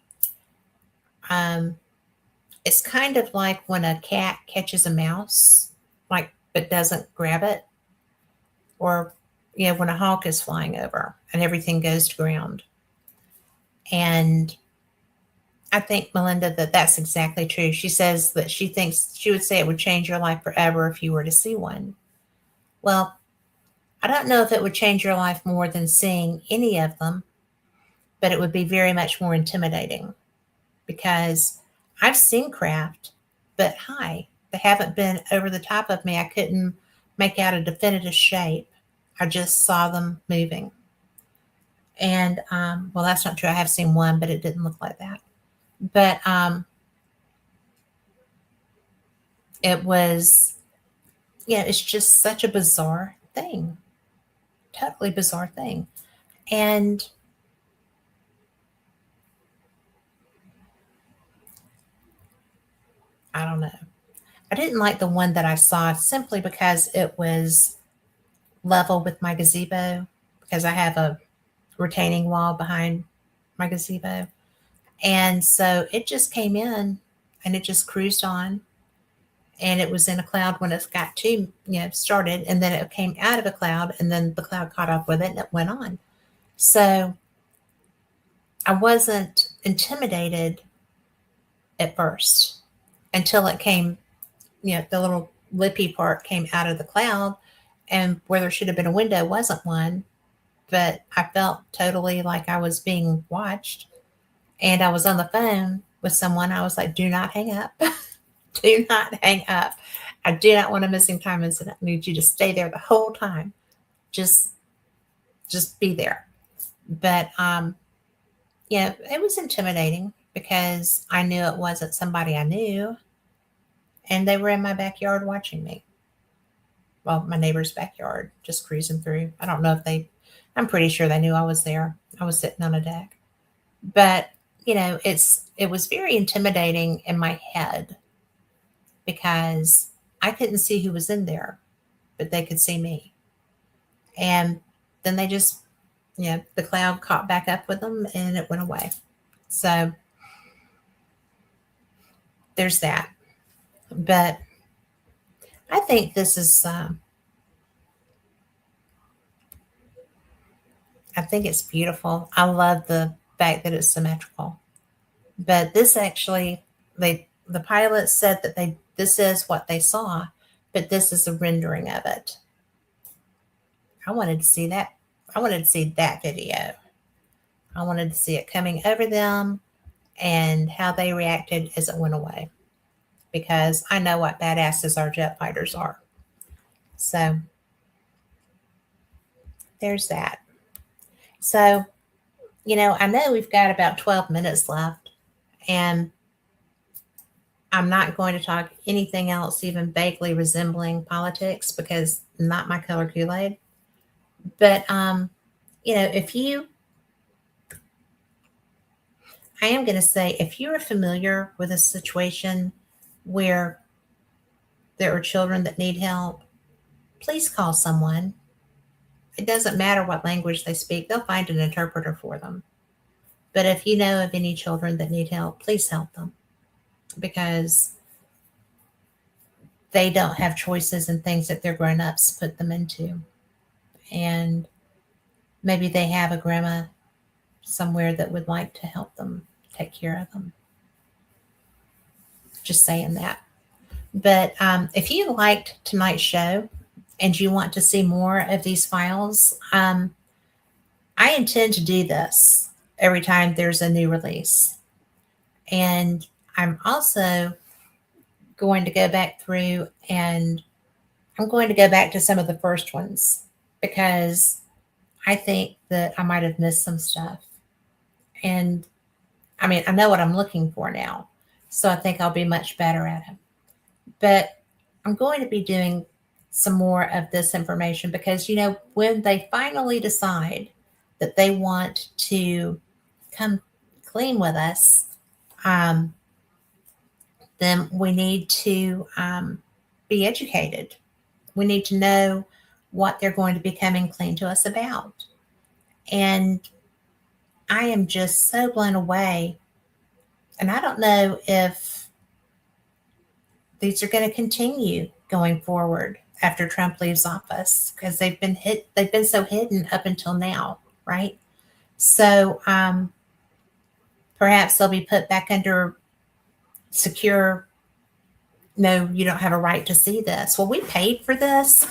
It's kind of like when a cat catches a mouse, like, but doesn't grab it, or when a hawk is flying over and everything goes to ground. And I think, Melinda, that that's exactly true. She says that she thinks she would say it would change your life forever if you were to see one. Well, I don't know if it would change your life more than seeing any of them, but it would be very much more intimidating because I've seen craft, but hi, they haven't been over the top of me. I couldn't make out a definitive shape. I just saw them moving. And, well, that's not true. I have seen one, but it didn't look like that. But it was, it's just such a bizarre thing, totally bizarre thing. And I don't know. I didn't like the one that I saw simply because it was level with my gazebo, because I have a retaining wall behind my gazebo. And so it just came in and it just cruised on. And it was in a cloud when it got to, started. And then it came out of a cloud and then the cloud caught up with it and it went on. So I wasn't intimidated at first until it came, the little lippy part came out of the cloud, and where there should have been a window wasn't one. But I felt totally like I was being watched. And I was on the phone with someone. I was like, do not hang up. Do not hang up. I do not want a missing time incident. I need you to stay there the whole time. Just be there. But it was intimidating because I knew it wasn't somebody I knew. And they were in my backyard watching me. Well, my neighbor's backyard, just cruising through. I don't know if I'm pretty sure they knew I was there. I was sitting on a deck. But, it was very intimidating in my head because I couldn't see who was in there, but they could see me. And then they just, the cloud caught back up with them and it went away. So there's that. But I think this is, I think it's beautiful. I love the fact that it's symmetrical. But this actually, the pilot said that this is what they saw, but this is a rendering of it. I wanted to see that. I wanted to see that video. I wanted to see it coming over them and how they reacted as it went away, because I know what badasses our jet fighters are. So there's that. So, I know we've got about 12 minutes left, and I'm not going to talk anything else even vaguely resembling politics because not my color Kool-Aid. But, I am going to say, if you're familiar with a situation where there are children that need help, please call someone. It doesn't matter what language they speak. They'll find an interpreter for them. But if you know of any children that need help, please help them, because they don't have choices and things that their grown-ups put them into. And maybe they have a grandma somewhere that would like to help them, take care of them. Just saying that. But if you liked tonight's show and you want to see more of these files, I intend to do this every time there's a new release. And I'm also going to go back through and I'm going to go back to some of the first ones, because I think that I might have missed some stuff. And I know what I'm looking for now, so I think I'll be much better at it. But I'm going to be doing some more of this information because, when they finally decide that they want to come clean with us, then we need to be educated. We need to know what they're going to be coming clean to us about. And I am just so blown away And I don't know if these are going to continue going forward after Trump leaves office, because they've been so hidden up until now, right? So perhaps they'll be put back under secure. No, you don't have a right to see this. Well, we paid for this.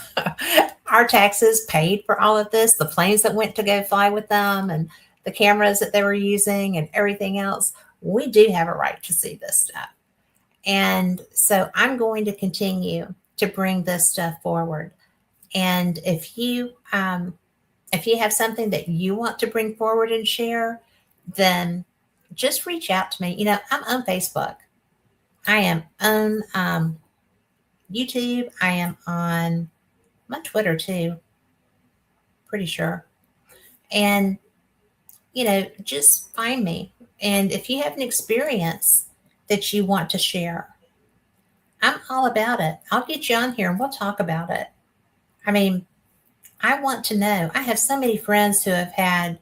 Our taxes paid for all of this, the planes that went to go fly with them, and the cameras that they were using, and everything else. We do have a right to see this stuff. And so I'm going to continue to bring this stuff forward. And if you have something that you want to bring forward and share, then just reach out to me. You know, I'm on Facebook. I am on YouTube. I am on my Twitter too, pretty sure. And, you know, just find me. And if you have an experience that you want to share, I'm all about it. I'll get you on here and we'll talk about it. I mean, I want to know. I have so many friends who have had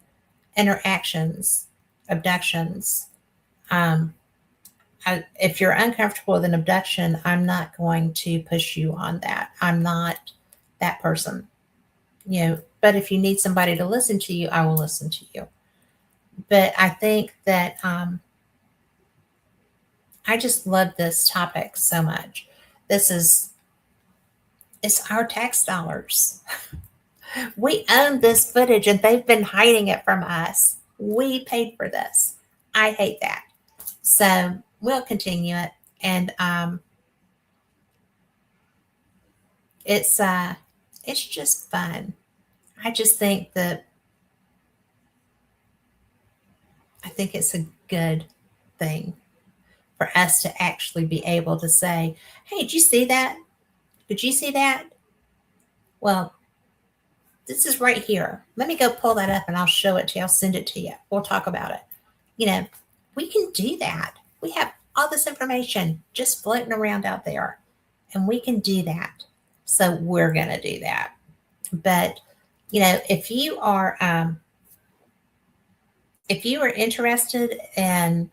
interactions, abductions. Um, if you're uncomfortable with an abduction, I'm not going to push you on that. I'm not that person, you know. But if you need somebody to listen to you, I will listen to you. But I think that I just love this topic so much. This is it's our tax dollars. We own this footage and they've been hiding it from us. We paid for this. I hate that. So we'll continue it. And it's just fun. I just think that I think it's a good thing for us to actually be able to say, hey, did you see that? Did you see that? Well, this is right here. Let me go pull that up and I'll show it to you. I'll send it to you. We'll talk about it. You know, we can do that. We have all this information just floating around out there, and we can do that. So we're going to do that. But, you know, if you are interested in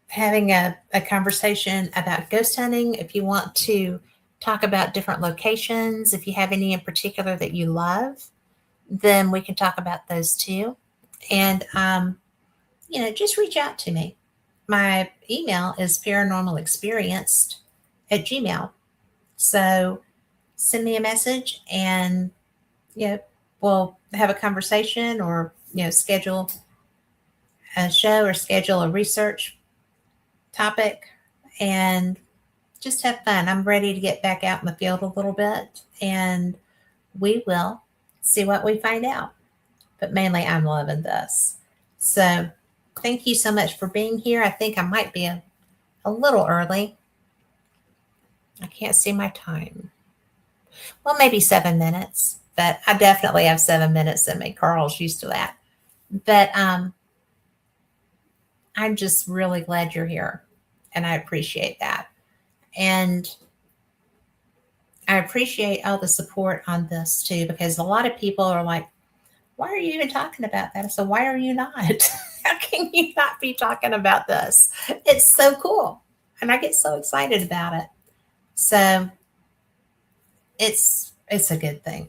having a conversation about ghost hunting, if you want to talk about different locations, if you have any in particular that you love, then we can talk about those too. And, you know, just reach out to me. My email is paranormalexperienced@gmail. So send me a message and, you know, we'll have a conversation, or, you know, schedule a show or schedule a research topic and just have fun. I'm ready to get back out in the field a little bit, and we will see what we find out. But mainly, I'm loving this. So thank you so much for being here. I think I might be a little early. I can't see my time. Well, maybe 7 minutes, but I definitely have 7 minutes in me. Carl's used to that. But I'm just really glad you're here, and I appreciate that. And I appreciate all the support on this too, because a lot of people are like, why are you even talking about that? So why are you not? How can you not be talking about this? It's so cool. And I get so excited about it. So it's a good thing.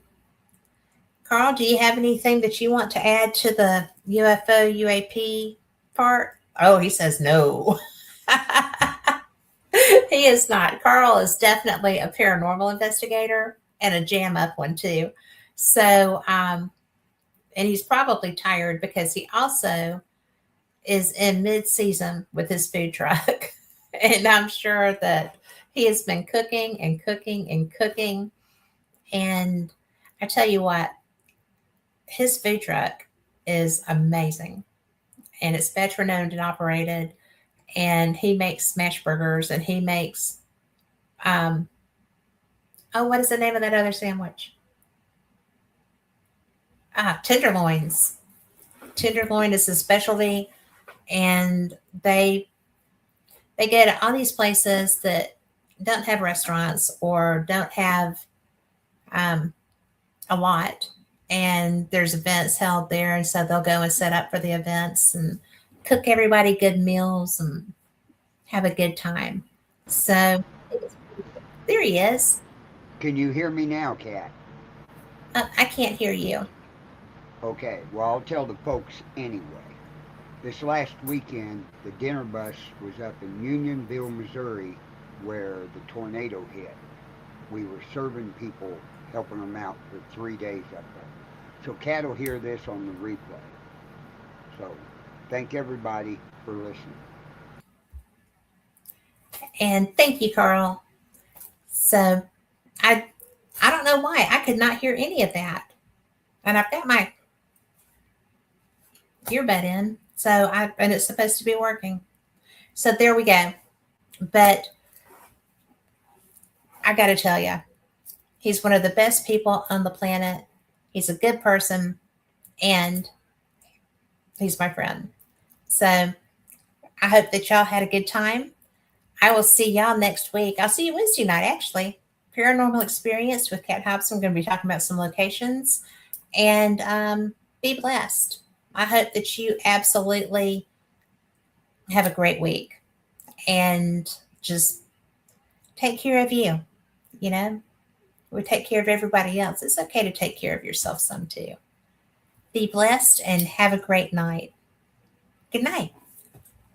Carl, do you have anything that you want to add to the UFO UAP part? Oh, he says no. He is not. Carl is definitely a paranormal investigator and a jam up one too. So, and he's probably tired because he also is in mid-season with his food truck. And I'm sure that he has been cooking and cooking and cooking. And I tell you what, his food truck is amazing. And it's veteran owned and operated. And he makes smash burgers, and he makes, oh, what is the name of that other sandwich? Tenderloins. Tenderloin is his specialty. And they get at all these places that don't have restaurants or don't have a lot, and there's events held there, and so they'll go and set up for the events, and cook everybody good meals and have a good time. So there he is.
Can you hear me now, Kat?
I can't hear you.
Okay, well, I'll tell the folks anyway. This last weekend, the dinner bus was up in Unionville, Missouri, where the tornado hit. We were serving people, helping them out for 3 days up there. So Kat will hear this on the replay. So thank everybody for listening.
And thank you, Carl. So I I don't know why I could not hear any of that, and I've got my earbud in, and it's supposed to be working. So there we go. But I got to tell you, he's one of the best people on the planet. He's a good person, and he's my friend. So I hope that y'all had a good time. I will see y'all next week. I'll see you Wednesday night, actually. Paranormal Experience with Kat Hobson. I'm going to be talking about some locations. And be blessed. I hope that you absolutely have a great week and just take care of you. You know, we take care of everybody else. It's okay to take care of yourself some too. Be blessed and have a great night. Good night.